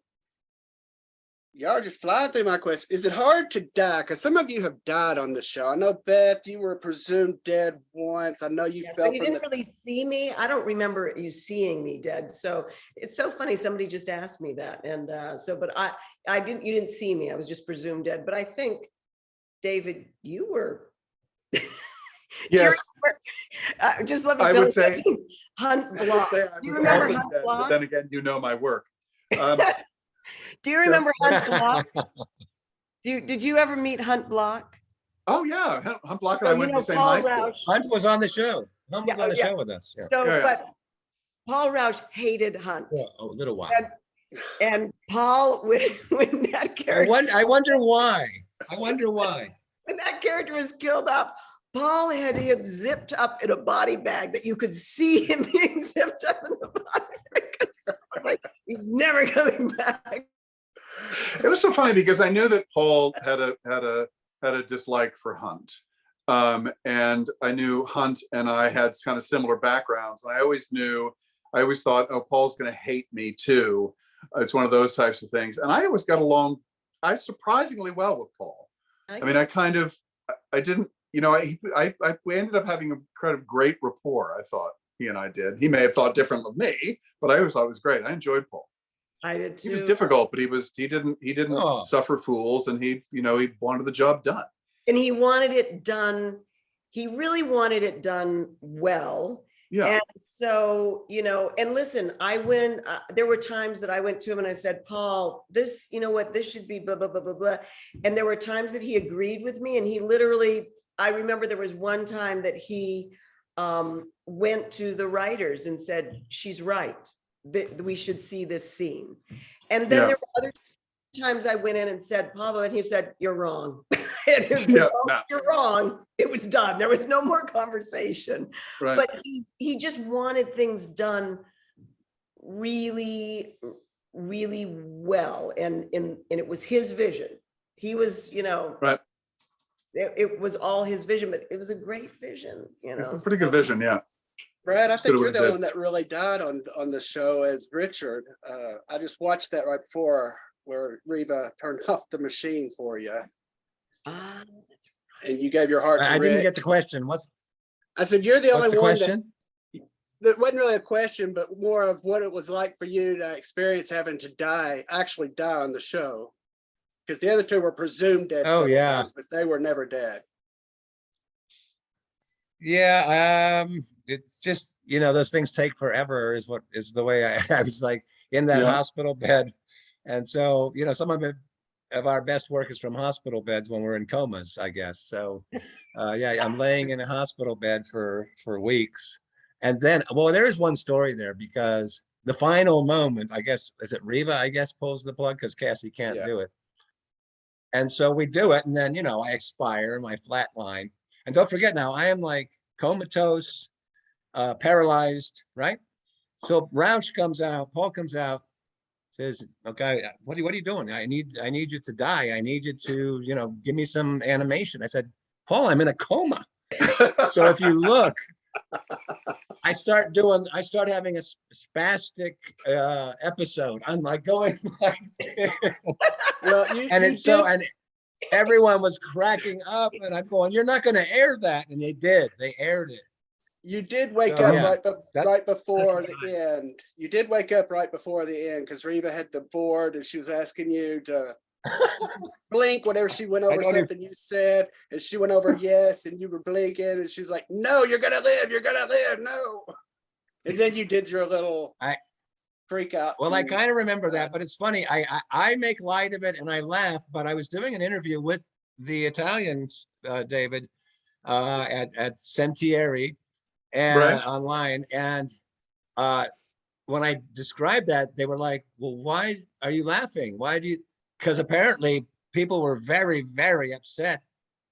Y'all are just flying through my question. Is it hard to die? Because some of you have died on the show. I know, Beth, you were presumed dead once. I know you Yeah, fell so you from didn't really see me. I don't remember you seeing me dead. So it's so funny. Somebody just asked me that. And but you didn't see me. I was just presumed dead. But I think, David, you were. Yes. Just let me I tell would say Hunt Block. Do you remember Hunt dead, Block? but then again, you know my work. Do you remember Hunt Block? Did you ever meet Hunt Block? Oh yeah, Hunt Block and I went to the same Paul high school. Rausch. Hunt was on the show. Hunt was on the show with us. Yeah. So, Yeah. but Paul Rausch hated Hunt. Yeah, a little while. And Paul, when that character, I wonder why. when that character was killed off, Paul had him zipped up in a body bag that you could see him being zipped up in the body bag. I was like, he's never coming back. It was so funny because I knew that Paul had a dislike for Hunt, and I knew Hunt and I had kind of similar backgrounds. And I always thought, oh, Paul's going to hate me too. It's one of those types of things. And I always got along, surprisingly well with Paul. I mean, I didn't, you know, we ended up having a kind of great rapport. I thought he and I did. He may have thought different of me, but I always thought it was great. I enjoyed Paul. I did too. He was difficult, but he didn't suffer fools, and he wanted the job done. And he wanted it done. He really wanted it done well. Yeah. And so, and listen, there were times that I went to him and I said, Paul, this, this should be blah, blah, blah, blah, blah. And there were times that he agreed with me, and he literally, I remember there was one time that he went to the writers and said, she's right, that we should see this scene. And then there were other times I went in and said, Pablo, and he said, you're wrong. And you're wrong. It was done. There was no more conversation. Right. But he just wanted things done really, really well. And it was his vision. He was, right. It was all his vision, but it was a great vision, It's a pretty good vision, yeah. Brad, I think you're the one that really died on the show as Richard. I just watched that right before, where Reva turned off the machine for you. And you gave your heart to I didn't Rick. get the question. I said, you're the only what's the one question? that wasn't really a question, but more of what it was like for you to experience having to actually die on the show. Because the other two were presumed dead several times, but they were never dead. Yeah, it just, those things take forever is the way I was like in that hospital bed. And so, some of our best work is from hospital beds when we're in comas, I guess. So, I'm laying in a hospital bed for weeks. And then, well, there is one story there, because the final moment, I guess, is it Reva, pulls the plug because Cassie can't do it. And so we do it. And then, I expire, my flat line. And don't forget now, I am like comatose, paralyzed, right? So Roush comes out, Paul comes out, says, okay, what are you doing? I need you to die. I need you to, give me some animation. I said, Paul, I'm in a coma. So if you look, I start having a spastic episode. I'm like going like, well, and everyone was cracking up, and I'm going, you're not going to air that. And they did. They aired it. You did wake up right before the end. You did wake up right before the end, because Reva had the board and she was asking you to blink whenever she went over something you said, and she went over yes, and you were blinking, and she's like, no, you're gonna live, no. And then you did your little freak out. Well, I kind of remember that, but it's funny. I make light of it and I laugh, but I was doing an interview with the Italians, David, at Sentieri and online. And when I described that, they were like, well, why are you laughing? Because apparently people were very, very upset,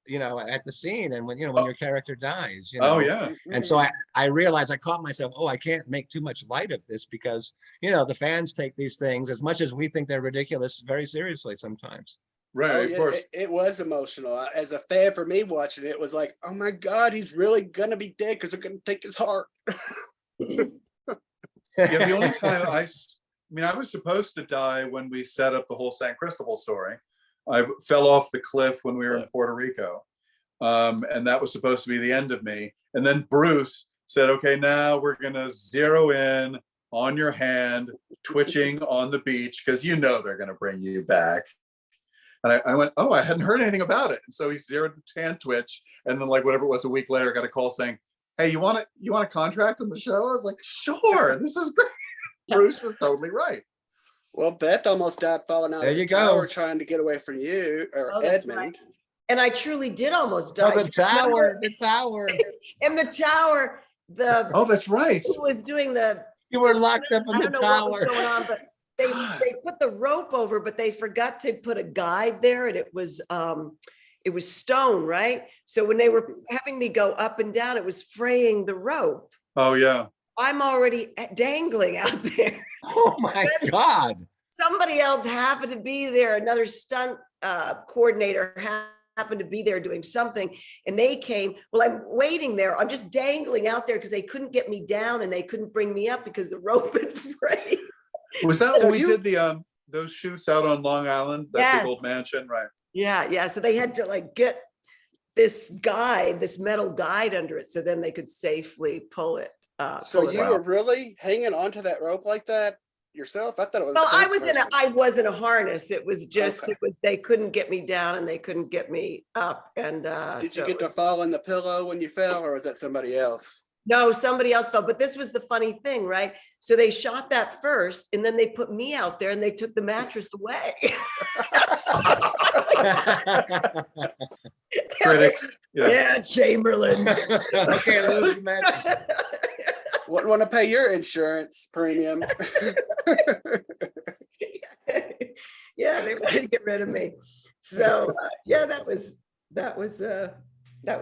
at the scene, and when your character dies, Oh yeah. And so I realized, I caught myself, I can't make too much light of this, because the fans take these things, as much as we think they're ridiculous, very seriously sometimes. Right, of course. It was emotional. As a fan, for me watching it, was like, oh my God, he's really gonna be dead because they're gonna take his heart. The only time I was supposed to die when we set up the whole San Cristobal story. I fell off the cliff when we were in Puerto Rico. And that was supposed to be the end of me. And then Bruce said, okay, now we're gonna zero in on your hand, twitching on the beach, because they're gonna bring you back. And I went, I hadn't heard anything about it. And so he zeroed the hand twitch. And then, like, whatever it was, a week later, I got a call saying, hey, you want a contract on the show? I was like, sure, this is great. Bruce was totally right. Well, Beth almost died falling out of the tower trying to get away from you, or Edmund. Right. And I truly did almost die. The tower. In the tower, that's right. Who was doing you were locked up in the tower. What was going on, but they put the rope over, but they forgot to put a guide there, and it was stone, right? So when they were having me go up and down, it was fraying the rope. Oh yeah. I'm already dangling out there. Oh my God. Somebody else happened to be there. Another stunt coordinator happened to be there doing something, and they came. Well, I'm waiting there. I'm just dangling out there because they couldn't get me down and they couldn't bring me up because the rope had frayed. Was that when we did the those shoots out on Long Island, that big old mansion, right? Yeah. So they had to get this metal guide under it, so then they could safely pull it. So you were really hanging onto that rope like that yourself? I thought it was. Well, I was in a harness. It was just, they couldn't get me down and they couldn't get me up. And did you get to fall in the pillow when you fell, or was that somebody else? No, somebody else fell, but this was the funny thing, right? So they shot that first, and then they put me out there and they took the mattress away. Critics. Yeah. Yeah, Chamberlain. Okay, lose the mattress. Wouldn't want to pay your insurance premium. Yeah, they wanted to get rid of me. So yeah, that was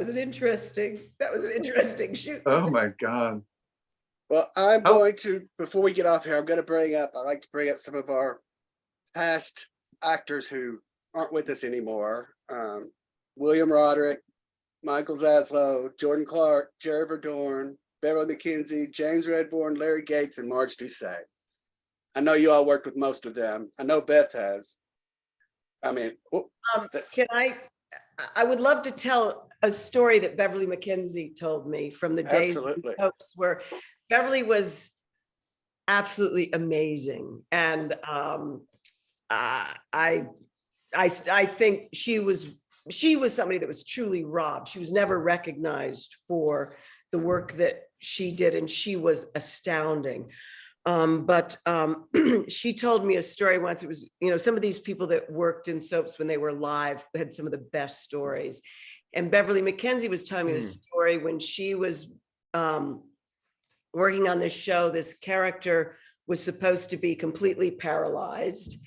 an interesting shoot. Oh my God. Well, I'm going to, before we get off here, I like to bring up some of our past actors who aren't with us anymore. William Roderick, Michael Zaslow, Jordan Clark, Jerry Verdorn, Beverly McKenzie, James Redbourne, Larry Gates, and Marge Doucet. I know you all worked with most of them. I know Beth has. I mean, I would love to tell a story that Beverly McKenzie told me from the days of soaps, where Beverly was absolutely amazing. And I think she was somebody that was truly robbed. She was never recognized for the work that she did, and she was astounding. But she told me a story once. It was, some of these people that worked in soaps when they were live had some of the best stories. And Beverly McKenzie was telling me this story when she was working on this show. This character was supposed to be completely paralyzed.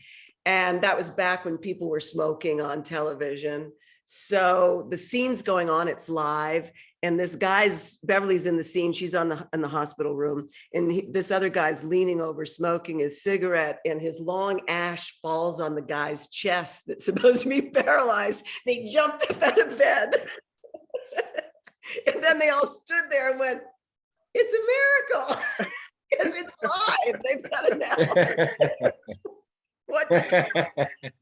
And that was back when people were smoking on television. So the scene's going on, it's live. And Beverly's in the scene, she's in the hospital room. And this other guy's leaning over, smoking his cigarette, and his long ash falls on the guy's chest that's supposed to be paralyzed. And he jumped up out of bed. And then they all stood there and went, "It's a miracle." Because it's live, they've got it now. What?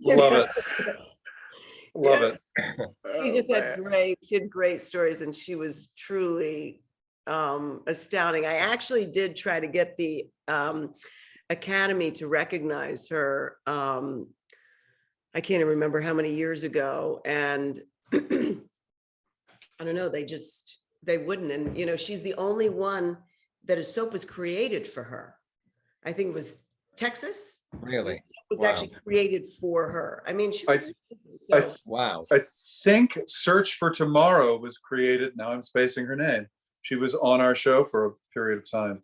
Love it. Love it. She just had great stories, and she was truly astounding. I actually did try to get the Academy to recognize her. I can't even remember how many years ago, and I don't know, they wouldn't. And she's the only one that a soap was created for her. I think it was Texas. Really? It was actually created for her. I mean, she was wow. I think Search for Tomorrow was created. Now I'm spacing her name. She was on our show for a period of time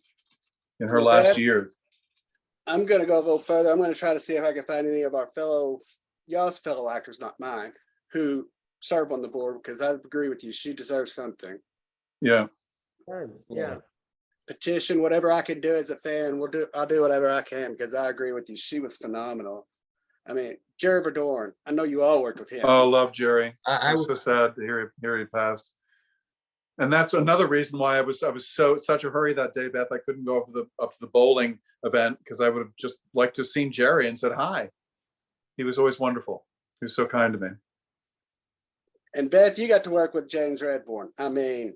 in her last years. I'm going to go a little further. I'm going to try to see if I can find any of our y'all's fellow actors, not mine, who serve on the board, because I agree with you. She deserves something. Yeah. Yeah. Petition, whatever I can do as a fan, I'll do whatever I can, because I agree with you. She was phenomenal. I mean, Jerry Verdorn, I know you all worked with him. Oh, love Jerry. I was so sad to hear he passed. And that's another reason why I was such a hurry that day, Beth. I couldn't go up to the bowling event, because I would have just liked to have seen Jerry and said hi. He was always wonderful. He was so kind to me. And Beth, you got to work with James Redbourne. I mean,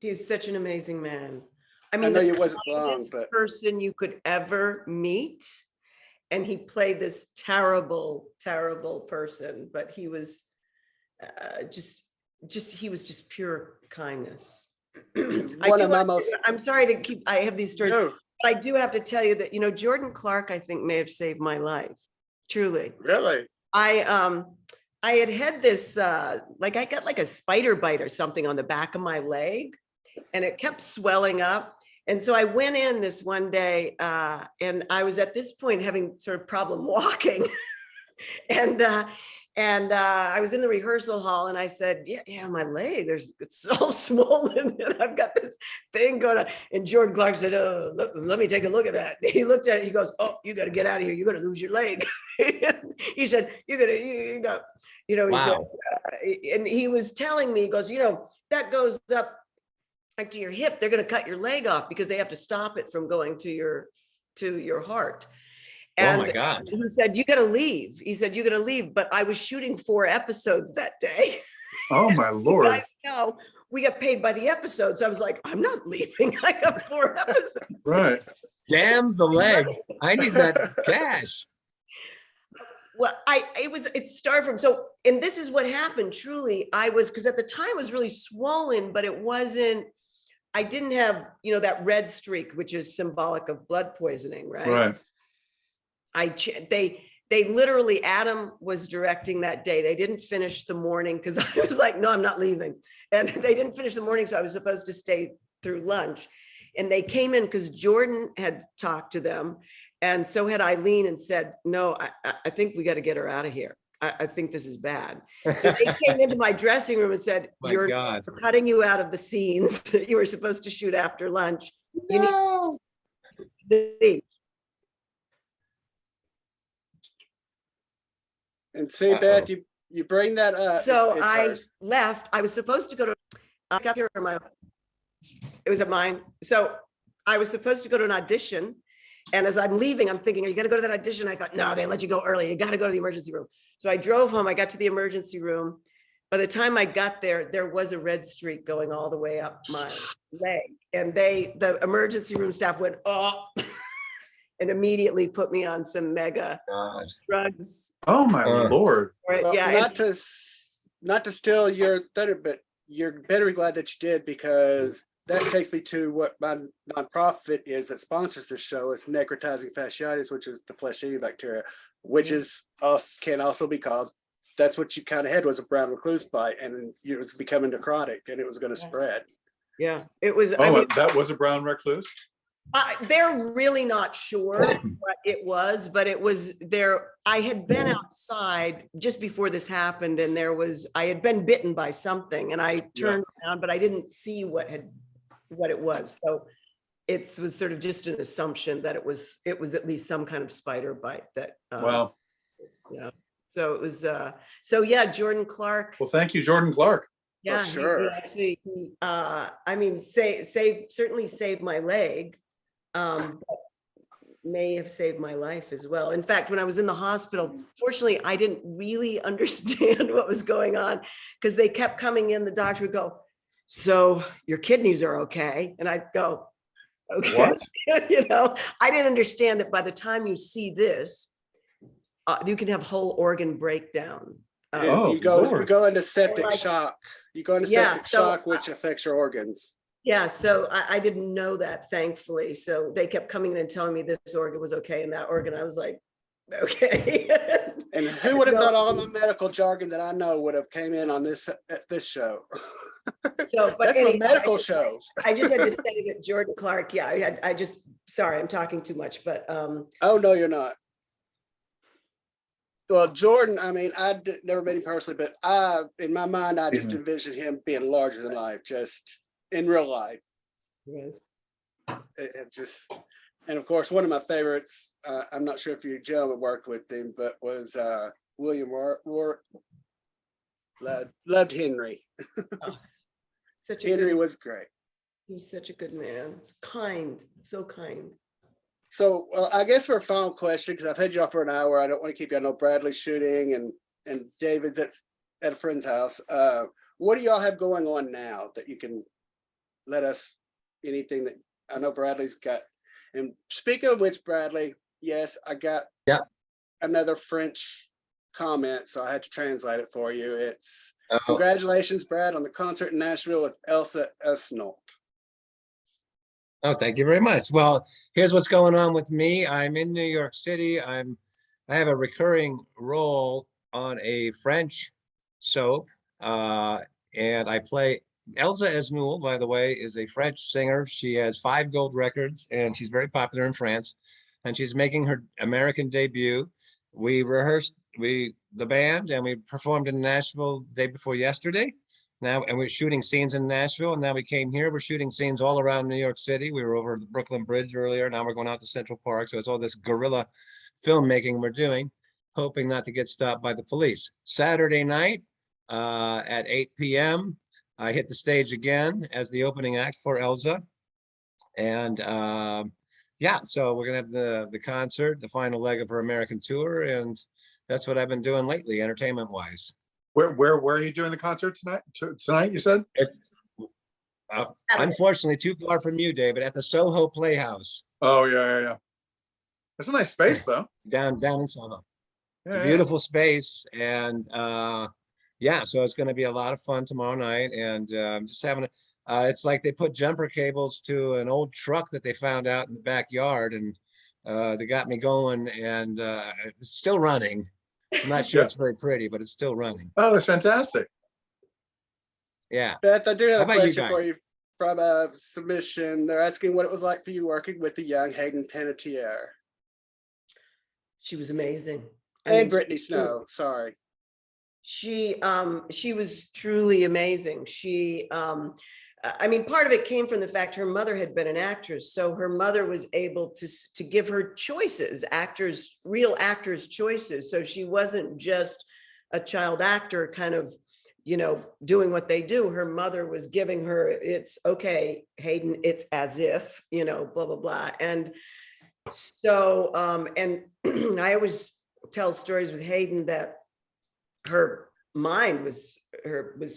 he's such an amazing man. I know mean, you wasn't long, but person you could ever meet. And he played this terrible, terrible person, but he was he was just pure kindness. I'm sorry to keep, I have these stories, but I do have to tell you that, Jordan Clark, I think, may have saved my life. Truly. Really? I had this, I got like a spider bite or something on the back of my leg, and it kept swelling up. And so I went in this one day, and I was at this point having sort of problem walking. and I was in the rehearsal hall, and I said, yeah, my leg, it's all swollen, and I've got this thing going on. And Jordan Clark said, "Oh, let me take a look at that." He looked at it, he goes, "Oh, you got to get out of here. You're going to lose your leg." He said, you got, he said, and he was telling me, he goes, that goes up like to your hip. They're going to cut your leg off because they have to stop it from going to your heart. And oh my God. He said, you got to leave. He said, you got to leave. But I was shooting 4 episodes that day. Oh my Lord. I know, we got paid by the episode. So I was like, I'm not leaving. I got 4 episodes. Right. Damn the leg. I need that cash. Well, it started from, so, and this is what happened, truly. Because at the time it was really swollen, but it wasn't I didn't have, you know, that red streak, which is symbolic of blood poisoning, right? Right. They literally, Adam was directing that day. They didn't finish the morning because I was like, no, I'm not leaving. And they didn't finish the morning. So I was supposed to stay through lunch. And they came in because Jordan had talked to them. And so had Eileen, and said, no, I think we got to get her out of here. I think this is bad. So they came into my dressing room and said, My you're God. cutting you out of the scenes that you were supposed to shoot after lunch. You No. need to leave. And see, Beth, you bring that up. So it's I hers. left. I was supposed to go to, I got here in my, it was at mine. So I was supposed to go to an audition. And as I'm leaving, I'm thinking, are you going to go to that audition? I thought, no, they let you go early. You got to go to the emergency room. So I drove home. I got to the emergency room. By the time I got there, there was a red streak going all the way up my leg. And the emergency room staff went, oh, and immediately put me on some mega God. drugs. Oh my Lord. Well, Yeah. not to steal your thunder, but you're better glad that you did, because that takes me to what my nonprofit is that sponsors the show. Is necrotizing fasciitis, which is the flesh-eating bacteria, which is can also be caused. That's what you kind of had, was a brown recluse bite, and it was becoming necrotic, and it was going to spread. Yeah, it was. Oh, I mean, that was a brown recluse? They're really not sure what it was, but it was there. I had been outside just before this happened, and I had been bitten by something, and I turned around, but I didn't see what it was. So it was sort of just an assumption that it was at least some kind of spider bite that. Wow. Yeah. So it was. So yeah, Jordan Clark. Well, thank you, Jordan Clark. Yeah, sure. he actually, I mean, certainly saved my leg. But may have saved my life as well. In fact, when I was in the hospital, fortunately, I didn't really understand what was going on, because they kept coming in. The doctor would go, so your kidneys are okay. And I'd go, okay. What? You know, I didn't understand that by the time you see this, you can have whole organ breakdown. Oh, you go Lord. into septic shock. You go into septic shock, which affects your organs. Yeah, so I didn't know that, thankfully. So they kept coming in and telling me this organ was okay and that organ. I was like, okay. And who would have thought all the medical jargon that I know would have came in on this show? So, but that's anyway, a medical show. I just had to say that Jordan Clark. Yeah, I just sorry, I'm talking too much, but Oh no, you're not. Well, Jordan, I mean, never met him personally, but in my mind, I just envisioned him being larger than life, just in real life. yes. It just, and of course, one of my favorites, I'm not sure if you gentlemen worked with him, but was William Rourke. Loved Henry. Henry was great. He was such a good man. Kind, so kind. So, well, I guess for a final question, because I've had you off for an hour, I don't want to keep you. I know Bradley's shooting and David's at a friend's house. What do y'all have going on now that you can let us, anything that I know Bradley's got? And speaking of which, Bradley, yes, I got another French comment, so I had to translate it for you. It's congratulations, Brad, on the concert in Nashville with Elsa Esnault. Oh, thank you very much. Well, here's what's going on with me. I'm in New York City. I have a recurring role on a French soap, and I play Elsa Esnault, by the way, is a French singer. She has 5 gold records, and she's very popular in France, and she's making her American debut. We rehearsed, the band, and we performed in Nashville the day before yesterday. Now, and we're shooting scenes in Nashville, and now we came here. We're shooting scenes all around New York City. We were over the Brooklyn Bridge earlier. Now we're going out to Central Park. So it's all this guerrilla filmmaking we're doing, hoping not to get stopped by the police. Saturday night at 8 p.m., I hit the stage again as the opening act for Elsa. And yeah, so we're going to have the concert, the final leg of her American tour. And that's what I've been doing lately, entertainment-wise. Where are you doing the concert tonight? Tonight, you said? It's unfortunately too far from you, David, at the Soho Playhouse. Oh, yeah. It's a nice space, though. Down in Soho. Yeah, It's a beautiful space. And yeah, so it's going to be a lot of fun tomorrow night. And just having It's like they put jumper cables to an old truck that they found out in the backyard, and they got me going, and it's still running. I'm not sure Yeah. it's very pretty, but it's still running. Oh, that's fantastic. Yeah. Beth, I do have How a about you question for guys? you from a submission. They're asking what it was like for you working with the young Hayden Panettiere She was amazing. I and mean, Brittany Snow. Sorry. she was truly amazing. I mean, part of it came from the fact her mother had been an actress, so her mother was able to give her choices, real actors choices. So she wasn't just a child actor kind of, doing what they do. Her mother was giving her, it's okay, Hayden, it's as if, blah, blah, blah. And so, and I always tell stories with Hayden that her mind was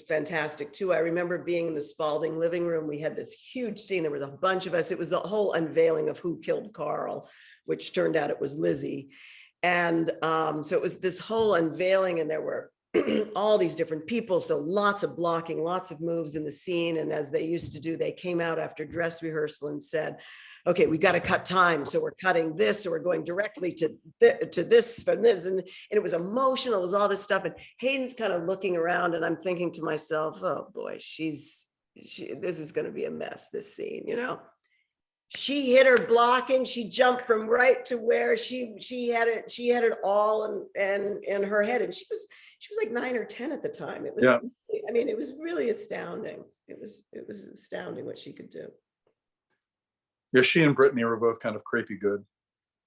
fantastic too. I remember being in the Spaulding living room. We had this huge scene. There was a bunch of us. It was the whole unveiling of who killed Carl, which turned out it was Lizzie. And so it was this whole unveiling, and there were all these different people. So lots of blocking, lots of moves in the scene. And as they used to do, they came out after dress rehearsal and said, okay, we got to cut time. So we're cutting this, so we're going directly to this from this. And it was emotional, it was all this stuff. And Hayden's kind of looking around, and I'm thinking to myself, oh boy, this is going to be a mess, this scene, She hit her blocking. She jumped from right to where she had it all in her head. And she was like 9 or 10 at the time. It was, Yeah. I mean, it was really astounding. It was astounding what she could do. Yeah, she and Brittany were both kind of creepy good.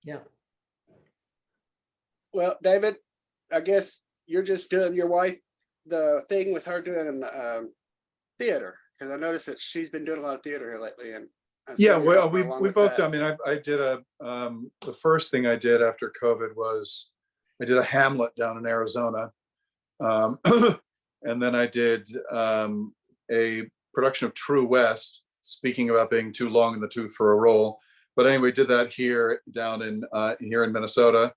Yeah. Well, David, I guess you're just doing your wife the thing with her doing theater, because I noticed that she's been doing a lot of theater here lately. And Yeah, well, we both. I mean, I did the first thing I did after COVID was I did a Hamlet down in Arizona, and then I did a production of True West, speaking about being too long in the tooth for a role. But anyway, did that here in Minnesota.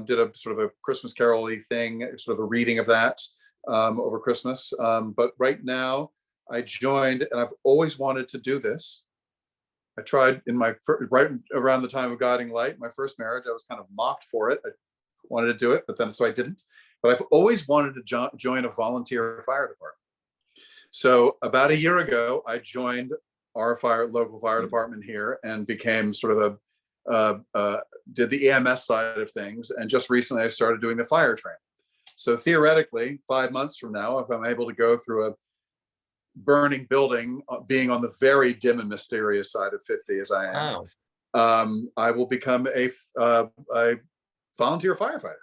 Did a sort of a Christmas Carol-y thing, sort of a reading of that over Christmas. But right now I joined, and I've always wanted to do this. I tried in right around the time of Guiding Light, my first marriage. I was kind of mocked for it. I wanted to do it, but so I didn't. But I've always wanted to join a volunteer fire department. So about a year ago, I joined our local fire department here and became sort of did the EMS side of things. And just recently, I started doing the fire training. So theoretically, 5 months from now, if I'm able to go through a burning building, being on the very dim and mysterious side of 50 as I am, Wow. I will become a volunteer firefighter,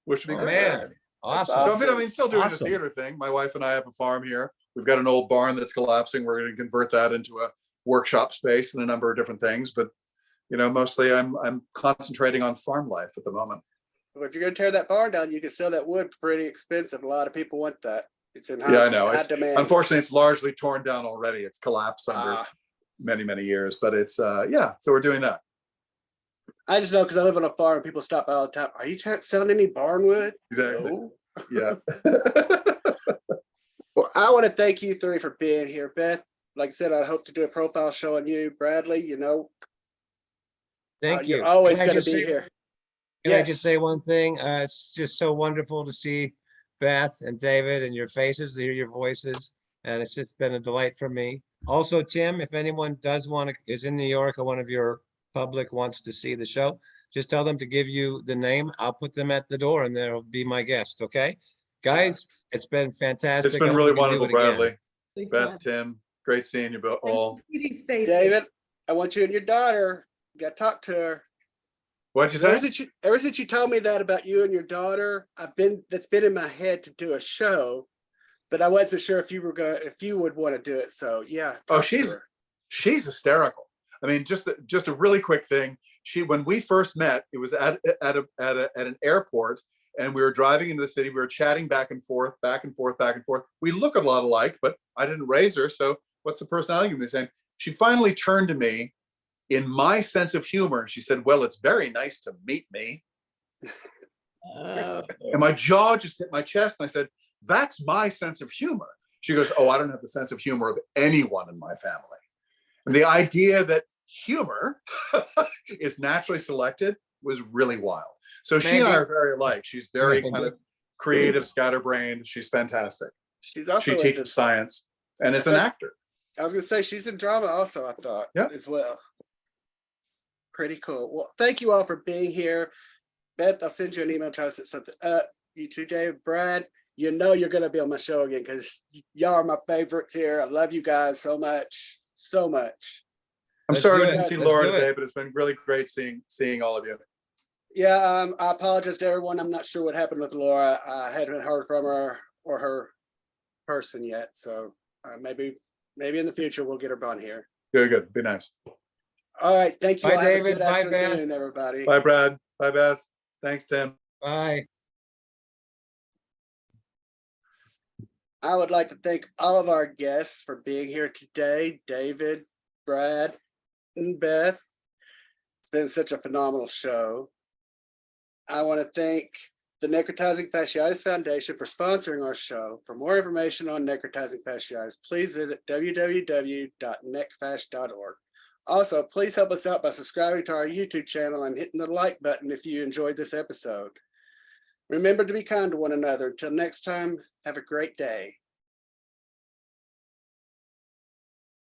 which would be Oh, great. man. Awesome. So I mean, still doing the Awesome. theater thing. My wife and I have a farm here. We've got an old barn that's collapsing. We're going to convert that into a workshop space and a number of different things. But mostly I'm concentrating on farm life at the moment. Well, if you're going to tear that barn down, you can sell that wood pretty expensive. A lot of people want that. It's in high, Yeah, I know. high demand. Unfortunately, it's largely torn down already. It's collapsed under many, many years. But it's so we're doing that. I just know because I live on a farm. People stop by all the time. Are you selling any barn wood? Exactly. No. Yeah. Well, I want to thank you three for being here. Beth, like I said, I hope to do a profile show on you. Bradley, Thank you. you're always Can I going to just be say- here. Can I Yes. just say one thing? It's just so wonderful to see Beth and David and your faces, to hear your voices. And it's just been a delight for me. Also, Tim, if anyone is in New York or one of your public wants to see the show, just tell them to give you the name. I'll put them at the door and they'll be my guest. Okay, guys, it's been fantastic. It's been I hope really we can do wonderful, it again. Bradley, Big Beth, fun. Tim. Great seeing you both Nice all. to see these faces. David, I want you and your daughter. You got to talk to her. What'd you Ever say? since you told me that about you and your daughter, that's been in my head to do a show, but I wasn't sure if you would want to do it. So yeah. Oh, talk to her. she's hysterical. I mean, just a really quick thing. When we first met, it was at an airport, and we were driving into the city. We were chatting back and forth, back and forth, back and forth. We look a lot alike, but I didn't raise her. So what's the personality the same? She finally turned to me in my sense of humor. She said, "Well, it's very nice to meet me." Oh. And my jaw just hit my chest. And I said, "That's my sense of humor." She goes, oh, I don't have the sense of humor of anyone in my family. And the idea that humor is naturally selected was really wild. So she and I are very alike. She's very kind of creative, scatterbrained. She's fantastic. She's also She teaches science and is an actor. I was gonna say she's in drama also, I thought, as well. Pretty cool. Well, thank you all for being here. Beth, I'll send you an email trying to set something up. You too, Dave, Brad, you know you're gonna be on my show again because y'all are my favorites here. I love you guys so much, so much. I'm sorry we didn't see Laura today, but it's been really great seeing all of you. Yeah, I apologize to everyone. I'm not sure what happened with Laura. I hadn't heard from her or her person yet, so maybe in the future we'll get her on here. Good. Be nice. All right, thank you. Bye, all. David. Bye, Beth. Everybody. Bye, Brad. Bye, Beth. Thanks, Tim. Bye. I would like to thank all of our guests for being here today. David, Brad, and Beth. It's been such a phenomenal show. I want to thank the Necrotizing Fasciitis Foundation for sponsoring our show. For more information on necrotizing fasciitis, please visit www.necfash.org. Also, please help us out by subscribing to our YouTube channel and hitting the like button if you enjoyed this episode. Remember to be kind to one another. Until next time, have a great day.